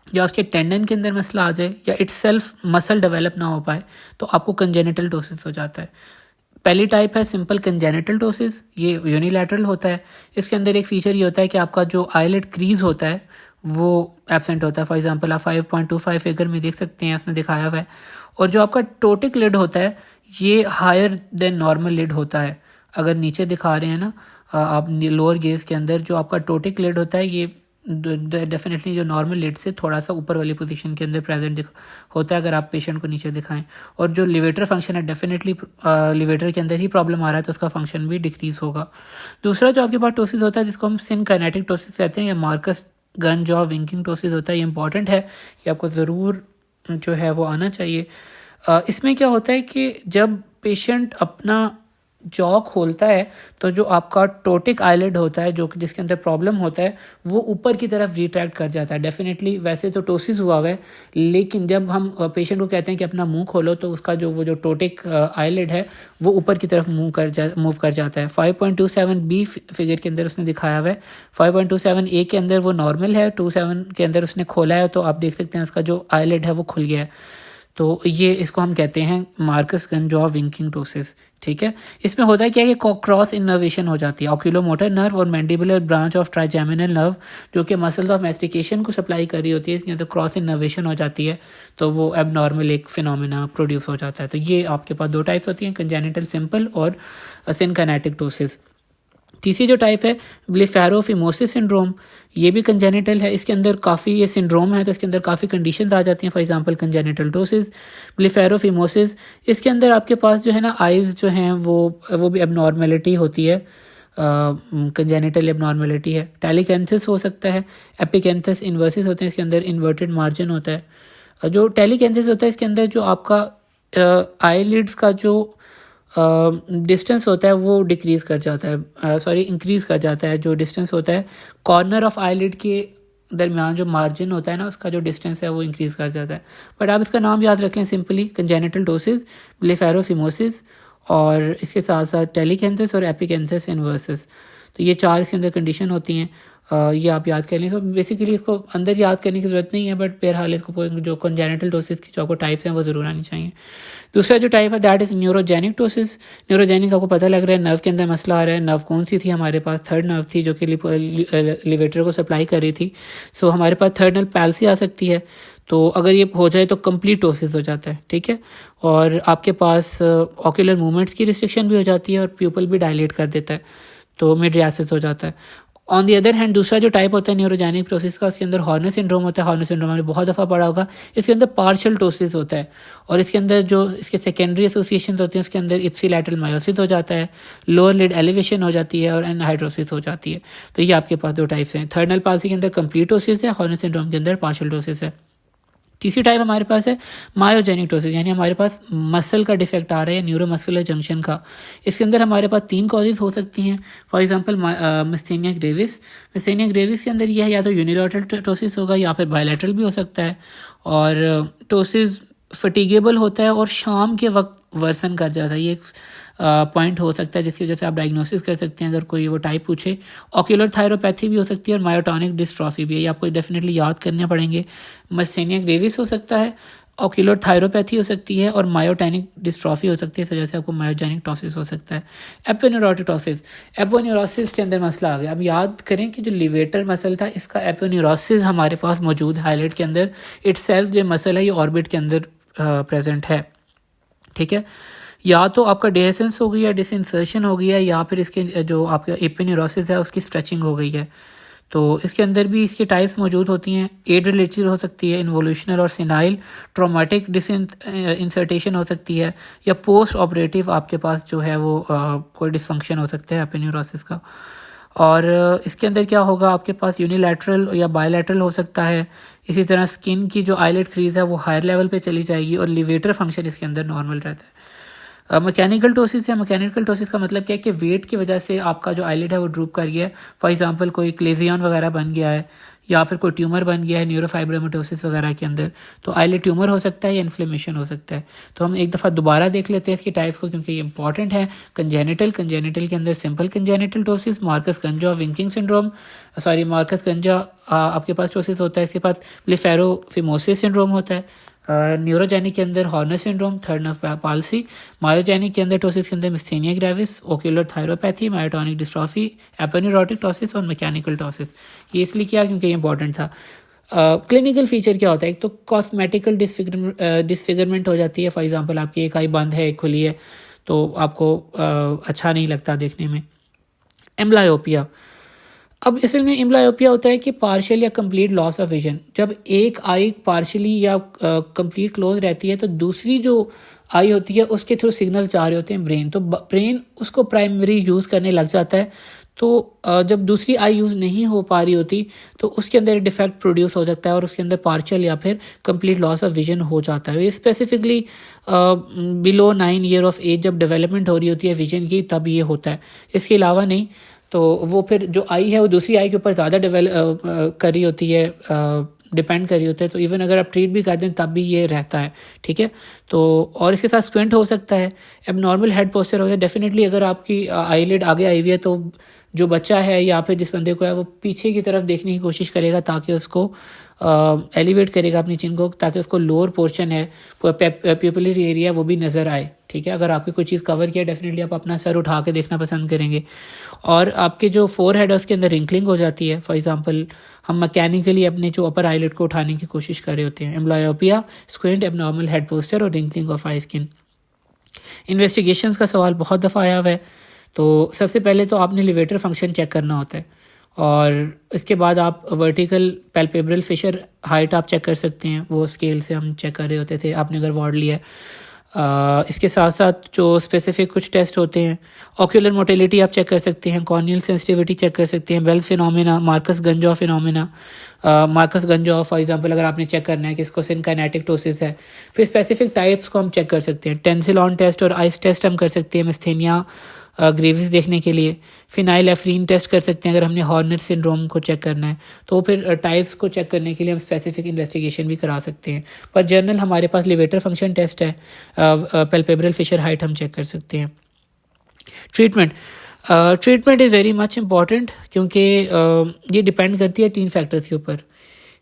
A: या उसके टेंडन के अंदर मसला आ जाए या इटसेल्फ मसल डेवलप ना हो पाए, तो आपको कंजेनिटल टोसिस हो जाता है। पहली टाइप है सिंपल कंजेनिटल टोसिस, ये यूनिलैटरल होता है। इसके अंदर एक फीचर ये होता है कि आपका जो आईलिड क्रीज होता है वो एब्सेंट होता है। फॉर एग्जांपल आप 5.25 फिगर में देख सकते हैं, उसने दिखाया हुआ है। और जो आपका टोटिक लिड होता है ये हायर देन नॉर्मल लिड होता है। अगर नीचे दिखा रहे हैं ना आप लोअर गेज के अंदर, जो आपका टोटिक लिड होता है ये डेफिनेटली जो नॉर्मल लिड से थोड़ा सा ऊपर वाली पोजीशन के अंदर प्रेजेंट होता है अगर आप पेशेंट को नीचे दिखाएं। और जो लिवेटर फंक्शन है डेफिनेटली लिवेटर के अंदर ही प्रॉब्लम आ रहा है तो उसका फंक्शन भी डिक्रीज होगा। दूसरा जो आपके पास टोसिस होता है जिसको हम सिनकाइनेटिक टोसिस कहते हैं या Marcus gun jaw winking ptosis होता है, ये इंपॉर्टेंट है, ये आपको ज़रूर जो है वो आना चाहिए। इसमें क्या होता है कि जब पेशेंट अपना जॉ खोलता है तो जो आपका टोटिक आईलिड होता है जो कि जिसके अंदर प्रॉब्लम होता है वो ऊपर की तरफ रिट्रैक्ट कर जाता है। डेफिनेटली वैसे तो टोसिस हुआ है, लेकिन जब हम पेशेंट को कहते हैं कि अपना मुंह खोलो तो उसका जो वो जो टोटिक आईलिड है वो ऊपर की तरफ मूव कर जाता है। 5.27 बी फिगर के अंदर उसने दिखाया हुआ है। 5.27 ए के अंदर वो नॉर्मल है, 27 के अंदर उसने खोला है तो आप देख सकते हैं उसका जो आईलिड है वो खुल गया है। तो ये इसको हम कहते हैं Marcus gun jaw winking ptosis, ठीक है। इसमें होता है क्या कि क्रॉस इनर्वेशन हो जाती है ऑक्यूलोमोटर नर्व और mandibular branch of trigeminal nerve जो कि मसल्स ऑफ मैस्टिकेशन को सप्लाई कर रही होती है, इसके अंदर क्रॉस इनर्वेशन हो जाती है तो वो एबनॉर्मल एक फिनोमेना प्रोड्यूस हो जाता है। तो ये आपके पास 2 टाइप्स होती हैं, कंजेनिटल सिंपल और सिनकाइनेटिक टोसिस। तीसरी जो टाइप है ब्लेफेरोफिमोसिस सिंड्रोम, ये भी कंजेनिटल है। इसके अंदर काफ़ी ये सिंड्रोम है तो इसके अंदर काफ़ी कंडीशंस आ जाती हैं। फॉर एग्जांपल कंजेनिटल टोसिस, ब्लेफेरोफिमोसिस, इसके अंदर आपके पास जो है ना आइज़ जो हैं वो भी एबनॉर्मेलिटी होती है, कंजेनिटल एबनॉर्मेलिटी है। टेलिकेंथस हो सकता है, एपिकेंथस इन्वर्सिस होते हैं, इसके अंदर इन्वर्टेड मार्जिन होता है। जो टेलिकेंथस होता है इसके अंदर जो आपका आईलिड्स का जो डिस्टेंस होता है वो इंक्रीज़ कर जाता है। जो डिस्टेंस होता है कॉर्नर ऑफ आईलिड के दरमियान जो मार्जिन होता है ना उसका जो डिस्टेंस है वो इंक्रीज़ कर जाता है। बट आप इसका नाम याद रख लें सिंपली, कंजेनिटल टोसिस, ब्लेफेरोफिमोसिस और इसके साथ साथ टेलिकेंथस और एपिकेंथस इन्वर्सिस। तो ये 4 इसके अंदर कंडीशन होती हैं। ये आप याद कर लें। तो बेसिकली इसको अंदर याद करने की ज़रूरत नहीं है, बट बहरहाल इसको जो कंजेनिटल टोसिस की जो आपको टाइप्स हैं वो ज़रूर आनी चाहिए। दूसरा जो टाइप है that is neurogenic ptosis. Neurogenic आपको पता लग रहा है नर्व के अंदर मसला आ रहा है। नर्व कौन सी थी हमारे पास? थर्ड नर्व थी जो कि लिवेटर को सप्लाई कर रही थी। सो हमारे पास थर्ड नर्व पैल्सी आ सकती है। तो अगर ये हो जाए तो कंप्लीट टोसिस हो जाता है, ठीक है। और आपके पास ऑक्यूलर मूवमेंट्स की रिस्ट्रिक्शन भी हो जाती है और प्यूपल भी डायलेट कर देता है, तो मिडरियासिस हो जाता है। ऑन दी अदर हैंड दूसरा जो टाइप होता है न्यूरोजेनिक टोसिस का, उसके अंदर हॉर्नर सिंड्रोम होता है। हॉर्नर सिंड्रोम हमने बहुत दफ़ा पढ़ा होगा। इसके अंदर पार्शियल टोसिस होता है और इसके अंदर जो इसके सेकेंडरी एसोसिएशन होते हैं उसके अंदर इप्सिलैटरल मायोसिस हो जाता है, लोअर लिड एलिवेशन हो जाती है और एनहाइड्रोसिस हो जाती है। तो ये आपके पास 2 टाइप्स हैं। थर्ड नर्व पाल्सी के अंदर कंप्लीट टोसिस है, हॉर्नर सिंड्रोम के अंदर पार्शियल टोसिस है। तीसरी टाइप हमारे पास है मायोजेनिक टोसिस, यानी हमारे पास मसल का डिफेक्ट आ रहा है न्यूरोमस्कुलर जंक्शन का। इसके अंदर हमारे पास 3 कॉजेज हो सकती हैं। For example myasthenia gravis. Myasthenia gravis के अंदर यह है या तो यूनिलैटरल टोसिस होगा या फिर बायलैटरल भी हो सकता है। और टोसिस फटीगेबल होता है और शाम के वक्त वर्सन कर जाता है। ये एक पॉइंट हो सकता है जिसकी वजह से आप डायग्नोसिस कर सकते हैं अगर कोई वो टाइप पूछे। ऑक्यूलर थायरोपैथी भी हो सकती है और मायोटोनिक डिस्ट्रॉफी भी है, ये आपको डेफिनेटली याद करने पड़ेंगे। मिस्थेनिया ग्रेविस हो सकता है, ऑक्यूलर थायरोपैथी हो सकती है और मायोटोनिक डिस्ट्रॉफी हो सकती है। इस वजह से आपको मायोजेनिक टोसिस हो सकता है। एपोन्यूरोटिक टोसिस, एपोन्यूरोसिस के अंदर मसला आ गया। अब याद करें कि जो लिवेटर मसल था इसका एपोन्यूरोसिस हमारे पास मौजूद है हाईलाइट के अंदर। इटसेल्फ जो मसल है ये ऑर्बिट के अंदर प्रेजेंट है, ठीक है। या तो आपका डिहेसेंस हो गई है, डिसइंसर्शन हो गई है, या फिर इसके जो आपका एपोन्यूरोसिस है उसकी स्ट्रेचिंग हो गई है। तो इसके अंदर भी इसकी टाइप्स मौजूद होती हैं। एड रिलेटेड हो सकती है, इन्वोल्यूशनल और सिनाइल, ट्रॉमेटिक इंसर्टेशन हो सकती है, या पोस्ट ऑपरेटिव आपके पास जो है वो कोई डिसफंक्शन हो सकता है एपोन्यूरोसिस का। और इसके अंदर क्या होगा, आपके पास यूनिलैटरल या बायलैटरल हो सकता है। इसी तरह स्किन की जो आईलेट क्रीज है वो हायर लेवल पे चली जाएगी और लिवेटर फंक्शन इसके अंदर नॉर्मल रहता है। मैकेनिकल टोसिस है। मैकेनिकल टोसिस का मतलब क्या है कि वेट की वजह से आपका जो आईलिड है वो ड्रूप कर गया है। फॉर एग्जांपल कोई क्लेजियन वगैरह बन गया है या फिर कोई ट्यूमर बन गया है न्यूरोफाइब्रोमेटोसिस वगैरह के अंदर, तो आईलिड ट्यूमर हो सकता है या इन्फ्लेमेशन हो सकता है। तो हम एक दफ़ा दोबारा देख लेते हैं इसकी टाइप्स को क्योंकि ये इंपॉर्टेंट है। कंजेनिटल के अंदर simple congenital ptosis, Marcus Gunn jaw winking syndrome, Marcus Gunn jaw आपके पास टोसिस होता है। इसके पास ब्लेफेरोफिमोसिस सिंड्रोम होता है। न्यूरोजेनिक के अंदर Horner syndrome, third nerve palsy. Myogenic के अंदर टोसिस के अंदर myasthenia gravis, ocular thyropathy, myotonic dystrophy, aponeurotic ptosis और मैकेनिकल टोसिस। ये इसलिए किया क्योंकि ये इंपॉर्टेंट था। क्लिनिकल फीचर क्या होता है, एक तो कॉस्मेटिकल डिसफिगरमेंट हो जाती है। फॉर एग्जांपल आपकी एक आई बंद है, एक खुली है, तो आपको अच्छा नहीं लगता देखने में। एम्ब्लायोपिया, अब असल में एम्ब्लायोपिया होता है कि पार्शियल या कंप्लीट लॉस ऑफ विजन। जब एक आई पार्शियली या कंप्लीट क्लोज रहती है तो दूसरी जो आई होती है उसके थ्रू सिग्नल्स जा रहे होते हैं ब्रेन, तो ब्रेन उसको प्राइमरी यूज़ करने लग जाता है। तो जब दूसरी आई यूज़ नहीं हो पा रही होती तो उसके अंदर एक डिफेक्ट प्रोड्यूस हो जाता है और उसके अंदर पार्शियल या फिर कंप्लीट लॉस ऑफ विजन हो जाता है। ये specifically below 9 year of age जब डेवलपमेंट हो रही होती है विजन की तब ये होता है, इसके अलावा नहीं। तो वो फिर जो आई है वो दूसरी आई के ऊपर ज़्यादा कर रही होती है, डिपेंड कर रही होता है। तो इवन अगर आप ट्रीट भी कर दें तब भी ये रहता है, ठीक है। तो और इसके साथ स्क्विंट हो सकता है, एबनॉर्मल हेड पोस्चर हो जाए। डेफिनेटली अगर आपकी आईलिड आगे आई हुई है तो जो बच्चा है या फिर जिस बंदे को है वो पीछे की तरफ देखने की कोशिश करेगा ताकि उसको एलिवेट करेगा अपनी चिन को, ताकि उसको लोअर पोर्शन है प्यूपिलरी एरिया वो भी नज़र आए, ठीक है। अगर आपकी कोई चीज़ कवर किया डेफिनेटली आप अपना सर उठा के देखना पसंद करेंगे। और आपके जो फोर हेड है उसके अंदर रिंकलिंग हो जाती है। फॉर एग्जांपल हम मैकेनिकली अपने जो अपर आईलिड को उठाने की कोशिश कर रहे होते हैं। Amblyopia, squint, abnormal head posture और wrinkling of eye skin. Investigations का सवाल बहुत दफ़ा आया हुआ है। तो सबसे पहले तो आपने लिवेटर फंक्शन चेक करना होता है और इसके बाद आप वर्टिकल पैल्पेब्रल फिशर हाइट आप चेक कर सकते हैं, वो स्केल से हम चेक कर रहे होते थे आपने अगर वार्ड लिया है। इसके साथ साथ जो स्पेसिफिक कुछ टेस्ट होते हैं, ऑक्यूलर मोटिलिटी आप चेक कर सकते हैं, कॉर्नियल सेंसिटिविटी चेक कर सकते हैं, Bell's phenomena, Marcus Gunn jaw phenomena. Marcus Gunn jaw for example अगर आपने चेक करना है कि इसको सिनकाइनेटिक टोसिस है। फिर स्पेसिफिक टाइप्स को हम चेक कर सकते हैं, टेंसिलॉन टेस्ट और आइस टेस्ट हम कर सकते हैं मिस्थेनिया ग्रेविस देखने के लिए। फिनाइलेफ्रीन टेस्ट कर सकते हैं अगर हमने हॉर्नेट सिंड्रोम को चेक करना है। तो फिर टाइप्स को चेक करने के लिए हम स्पेसिफिक इन्वेस्टिगेशन भी करा सकते हैं। पर जनरल हमारे पास लिवेटर फंक्शन टेस्ट है, पैल्पेब्रल फिशर हाइट हम चेक कर सकते हैं। Treatment, treatment is very much important क्योंकि ये डिपेंड करती है 3 फैक्टर्स के ऊपर।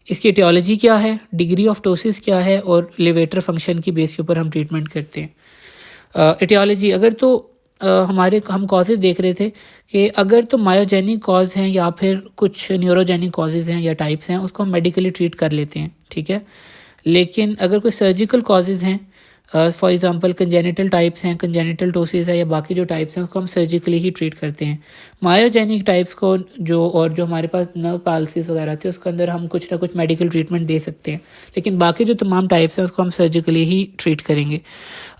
A: इसकी एटियोलॉजी क्या है, डिग्री ऑफ टोसिस क्या है और लिवेटर फंक्शन की बेस के ऊपर हम ट्रीटमेंट करते हैं। एटियोलॉजी अगर तो हम कॉजेज़ देख रहे थे कि अगर तो मायोजेनिक कॉज हैं या फिर कुछ न्यूरोजेनिक कॉजेज़ हैं या टाइप्स हैं, उसको हम मेडिकली ट्रीट कर लेते हैं, ठीक है। लेकिन अगर कोई सर्जिकल कॉजेज़ हैं, फॉर एग्जांपल कंजेनिटल टाइप्स हैं, कंजेनिटल टोसिस है या बाकी जो टाइप्स हैं, उसको हम सर्जिकली ही ट्रीट करते हैं। मायोजेनिक टाइप्स को जो हमारे पास नर्व पैल्सिस वगैरह थे, उसके अंदर हम कुछ ना कुछ मेडिकल ट्रीटमेंट दे सकते हैं, लेकिन बाकी जो तमाम टाइप्स हैं उसको हम सर्जिकली ही ट्रीट करेंगे।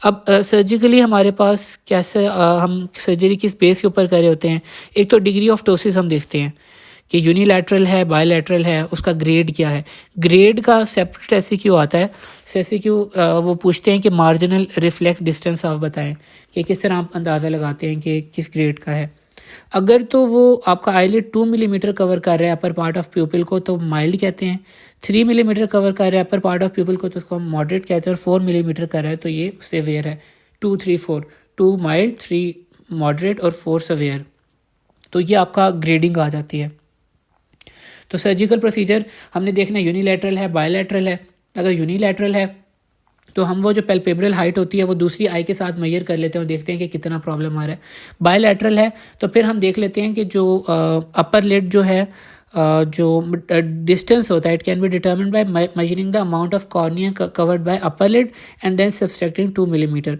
A: अब सर्जिकली हमारे पास कैसे हम सर्जरी किस बेस के ऊपर कर रहे होते हैं। एक तो डिग्री ऑफ टोसिस हम देखते हैं कि यूनिलैटरल है, बायलैटरल है, उसका ग्रेड क्या है। ग्रेड का सेपरेट एससीक्यू आता है। एससीक्यू वो पूछते हैं कि मार्जिनल रिफ्लेक्स डिस्टेंस आप बताएं कि किस तरह आप अंदाज़ा लगाते हैं कि किस ग्रेड का है। अगर तो वो आपका आईलिड 2 मिलीमीटर कवर कर रहा है अपर पार्ट ऑफ प्यूपिल को तो माइल्ड कहते हैं। 3 मिलीमीटर कवर कर रहा है अपर पार्ट ऑफ प्यूपिल को तो उसको हम मॉडरेट कहते हैं। और 4 मिलीमीटर कर रहा है तो ये सेवियर है। 2, 3, 4, 2 माइल्ड, 3 मॉडरेट और 4 सेवियर, तो ये आपका ग्रेडिंग आ जाती है। तो सर्जिकल प्रोसीजर हमने देखना यूनिलैटरल है, बायलैटरल है। अगर यूनिलैटरल है तो हम वो जो पैल्पेब्रल हाइट होती है वो दूसरी आई के साथ मेजर कर लेते हैं और देखते हैं कि कितना प्रॉब्लम आ रहा है। बायलैटरल है तो फिर हम देख लेते हैं कि जो अपर लिड जो है, जो डिस्टेंस होता है, it can be determined by measuring the amount of cornea covered by upper lid and then subtracting 2 millimetre.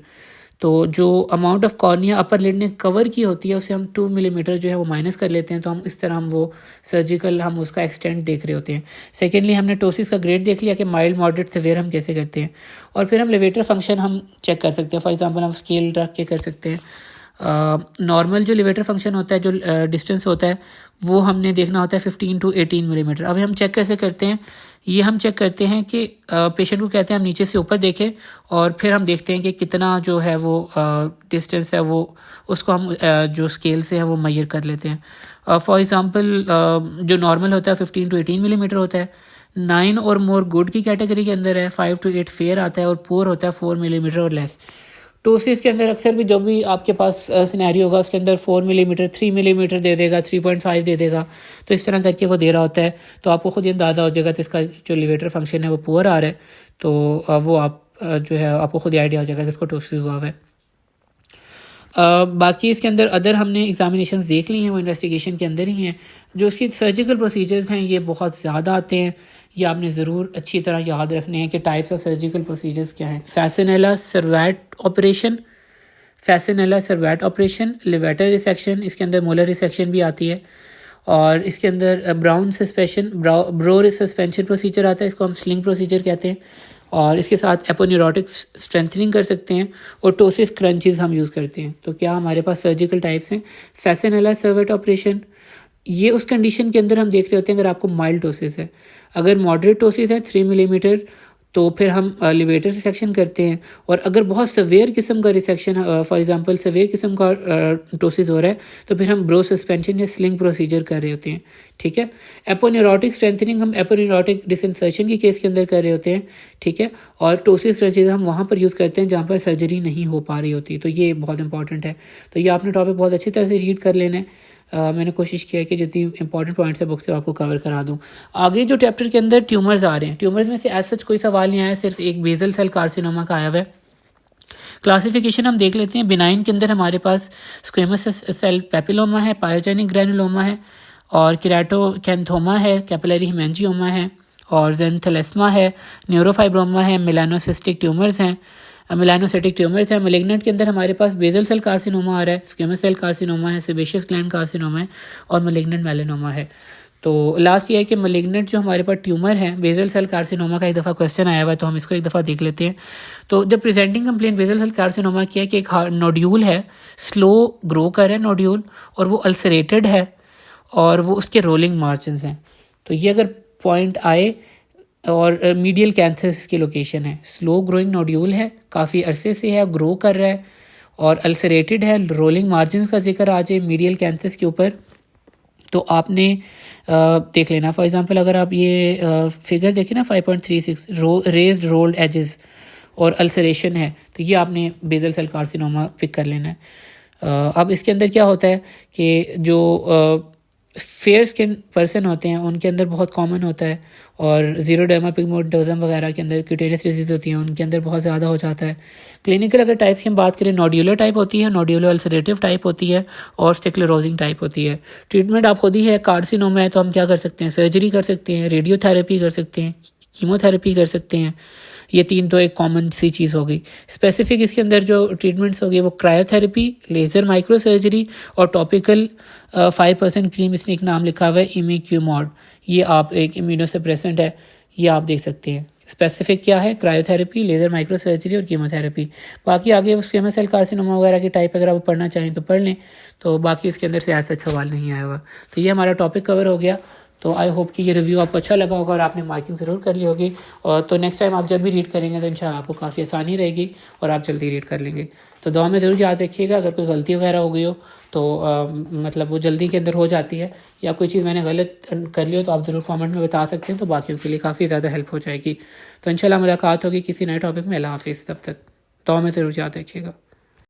A: तो जो amount of cornea upper lid ने कवर की होती है उसे हम 2 मिलीमीटर जो है वो माइनस कर लेते हैं। तो हम इस तरह हम वो सर्जिकल हम उसका एक्सटेंट देख रहे होते हैं। सेकेंडली हमने टोसिस का ग्रेड देख लिया कि माइल्ड, मॉडरेट, सेवियर हम कैसे करते हैं। और फिर हम लिवेटर फंक्शन हम चेक कर सकते हैं। फॉर एग्जांपल हम स्केल रख के कर सकते हैं। नॉर्मल जो लिवेटर फंक्शन होता है, जो डिस्टेंस होता है, वो हमने देखना होता है 15 to 18 मिलीमीटर। अब हम चेक कैसे करते हैं, ये हम चेक करते हैं कि पेशेंट को कहते हैं हम नीचे से ऊपर देखें और फिर हम देखते हैं कि कितना जो है वो डिस्टेंस है, वो उसको हम जो स्केल से है वो मेजर कर लेते हैं। फॉर एग्जांपल जो नॉर्मल होता है 15 to 18 मिलीमीटर होता है। 9 और मोर गुड की कैटेगरी के अंदर है। 5 to 8 फेयर आता है और पुअर होता है 4 मिलीमीटर और लेस। टोसिस के अंदर अक्सर भी जो भी आपके पास सिनेरियो होगा उसके अंदर 4 मिलीमीटर, 3 मिलीमीटर दे देगा, 3.5 दे देगा। तो इस तरह करके वो दे रहा होता है। तो आपको खुद ही अंदाज़ा हो जाएगा तो इसका जो लिवेटर फंक्शन है वो पुअर आ रहा है। तो वो आप जो है आपको खुद ही आइडिया हो जाएगा कि इसको टोसिस हुआ है। बाकी इसके अंदर अदर हमने एग्जामिनेशन देख ली हैं, वो इन्वेस्टिगेशन के अंदर ही हैं। जो इसकी सर्जिकल प्रोसीजर्स हैं ये बहुत ज़्यादा आते हैं, ये आपने ज़रूर अच्छी तरह याद रखने हैं कि टाइप्स ऑफ सर्जिकल प्रोसीजर्स क्या हैं। फैसिनेला सर्वैट ऑपरेशन, लिवेटर रिसेक्शन, इसके अंदर मोलर रिसेक्शन भी आती है। और इसके अंदर brown suspension, bro suspension procedure आता है, इसको हम स्लिंग प्रोसीजर कहते हैं। और इसके साथ एपोन्यूरोटिक स्ट्रेंथनिंग कर सकते हैं और टोसिस क्रंचेस हम यूज़ करते हैं। तो क्या हमारे पास सर्जिकल टाइप्स हैं। फैसिनेला सर्वेट ऑपरेशन, ये उस कंडीशन के अंदर हम देख रहे होते हैं अगर आपको माइल्ड टोसिस है। अगर मॉडरेट टोसिस है 3 मिलीमीटर तो फिर हम लिवेटर रिसेक्शन करते हैं। और अगर बहुत सवेयर किस्म का रिसेक्शन, फॉर एग्जांपल सवेयर किस्म का टोसिस हो रहा है तो फिर हम ब्रो सस्पेंशन या स्लिंग प्रोसीजर कर रहे होते हैं, ठीक है। एपोन्यूरोटिक स्ट्रेंथनिंग हम एपोन्यूरोटिक डिसइंसर्शन के केस के अंदर कर रहे होते हैं, ठीक है। और टोसिस क्रंचेस हम वहाँ पर यूज़ करते हैं जहाँ पर सर्जरी नहीं हो पा रही होती। तो ये बहुत इंपॉर्टेंट है। तो ये आपने टॉपिक बहुत अच्छी तरह से रीड कर लेना है। मैंने कोशिश किया कि जितनी इंपॉर्टेंट पॉइंट्स है बुक से आपको कवर करा दूं। आगे जो चैप्टर के अंदर ट्यूमर्स आ रहे हैं, ट्यूमर्स में से एज सच कोई सवाल नहीं आया, सिर्फ एक बेजल सेल कार्सिनोमा का आया हुआ है। क्लासिफिकेशन हम देख लेते हैं। बिनाइन के अंदर हमारे पास स्क्वेमस सेल पेपिलोमा है, पायोजेनिक ग्रैनुलोमा है और केराटोकैंथोमा है, कैपिलरी हेमेंजियोमा है और ज़ेनथेलेस्मा है, न्यूरोफाइब्रोमा है, मेलानोसिस्टिक ट्यूमर्स हैं, मेलानोसाइटिक ट्यूमर्स हैं। मैलिग्नेंट के अंदर हमारे पास बेजल सेल कार्सिनोमा आ रहा है, स्क्वेमस सेल कार्सिनोमा है, सेबेशियस ग्लैंड कार्सिनोमा है और मैलिग्नेंट मेलानोमा है। तो लास्ट ये है कि मैलिग्नेंट जो हमारे पास ट्यूमर है, बेजल सेल कार्सिनोमा का एक दफ़ा क्वेश्चन आया हुआ है तो हम इसको एक दफ़ा देख लेते हैं। तो जब presenting complaint basal cell carcinoma की है कि एक नोड्यूल है, स्लो ग्रो कर रहा है नोड्यूल और वो अल्सरेटेड है और वो उसके रोलिंग मार्जिन्स हैं। तो ये अगर पॉइंट आए और मीडियल कैंथस की लोकेशन है, स्लो ग्रोइंग नोड्यूल है, काफ़ी अरसे से है, ग्रो कर रहा है और अल्सरेटेड है, रोलिंग मार्जिन का जिक्र आ जाए मीडियल कैंथस के ऊपर, तो आपने देख लेना। फॉर एग्जांपल अगर आप ये फिगर देखें ना 5.36 रेज्ड रोल्ड एजेस और अल्सरेशन है तो ये आपने बेजल सेल कार्सिनोमा पिक कर लेना है। अब इसके अंदर क्या होता है कि जो फेयर स्किन पर्सन होते हैं उनके अंदर बहुत कॉमन होता है, और जीरो डर्मा पिगमेंटोजम वगैरह के अंदर क्यूटेनियस डिजीज होती है उनके अंदर बहुत ज़्यादा हो जाता है। क्लिनिकल अगर टाइप्स की हम बात करें, नोड्यूलर टाइप होती है, नोड्यूलर अल्सरेटिव टाइप होती है, और स्क्लेरोजिंग टाइप होती है। ट्रीटमेंट आप खुद ही है, कार्सिनोमा है तो हम क्या कर सकते हैं, सर्जरी कर सकते हैं, रेडियोथेरेपी कर सकते हैं, कीमोथेरेपी कर सकते हैं। ये तीन तो एक कॉमन सी चीज़ हो गई। स्पेसिफिक इसके अंदर जो ट्रीटमेंट्स होगी वो क्रायोथेरेपी, लेज़र माइक्रो सर्जरी और टॉपिकल 5% क्रीम, इसमें एक नाम लिखा हुआ है इमिक्यूमॉड, ये आप एक इम्यूनोसप्रेसेंट है, ये आप देख सकते हैं। स्पेसिफिक क्या है, क्रायोथेरेपी, लेज़र माइक्रो सर्जरी और कीमोथेरेपी। बाकी आगे स्क्वेमस सेल कार्सिनोमा वगैरह की टाइप अगर आप पढ़ना चाहें तो पढ़ लें, तो बाकी इसके अंदर से ऐसा सवाल नहीं आया हुआ। तो ये हमारा टॉपिक कवर हो गया। तो आई होप कि ये रिव्यू आपको अच्छा लगा होगा और आपने मार्किंग ज़रूर कर ली होगी, और तो नेक्स्ट टाइम आप जब भी रीड करेंगे तो इंशाल्लाह आपको काफ़ी आसानी रहेगी और आप जल्दी रीड कर लेंगे। तो दुआ में ज़रूर याद रखिएगा, अगर कोई गलती वगैरह हो गई हो तो मतलब वो जल्दी के अंदर हो जाती है, या कोई चीज़ मैंने गलत कर ली हो तो आप ज़रूर कमेंट में बता सकते हैं, तो बाकियों के लिए काफ़ी ज़्यादा हेल्प हो जाएगी। तो इंशाल्लाह मुलाकात होगी किसी नए टॉपिक में। अल्लाह हाफिज़, तब तक दुआ में ज़रूर याद रखिएगा।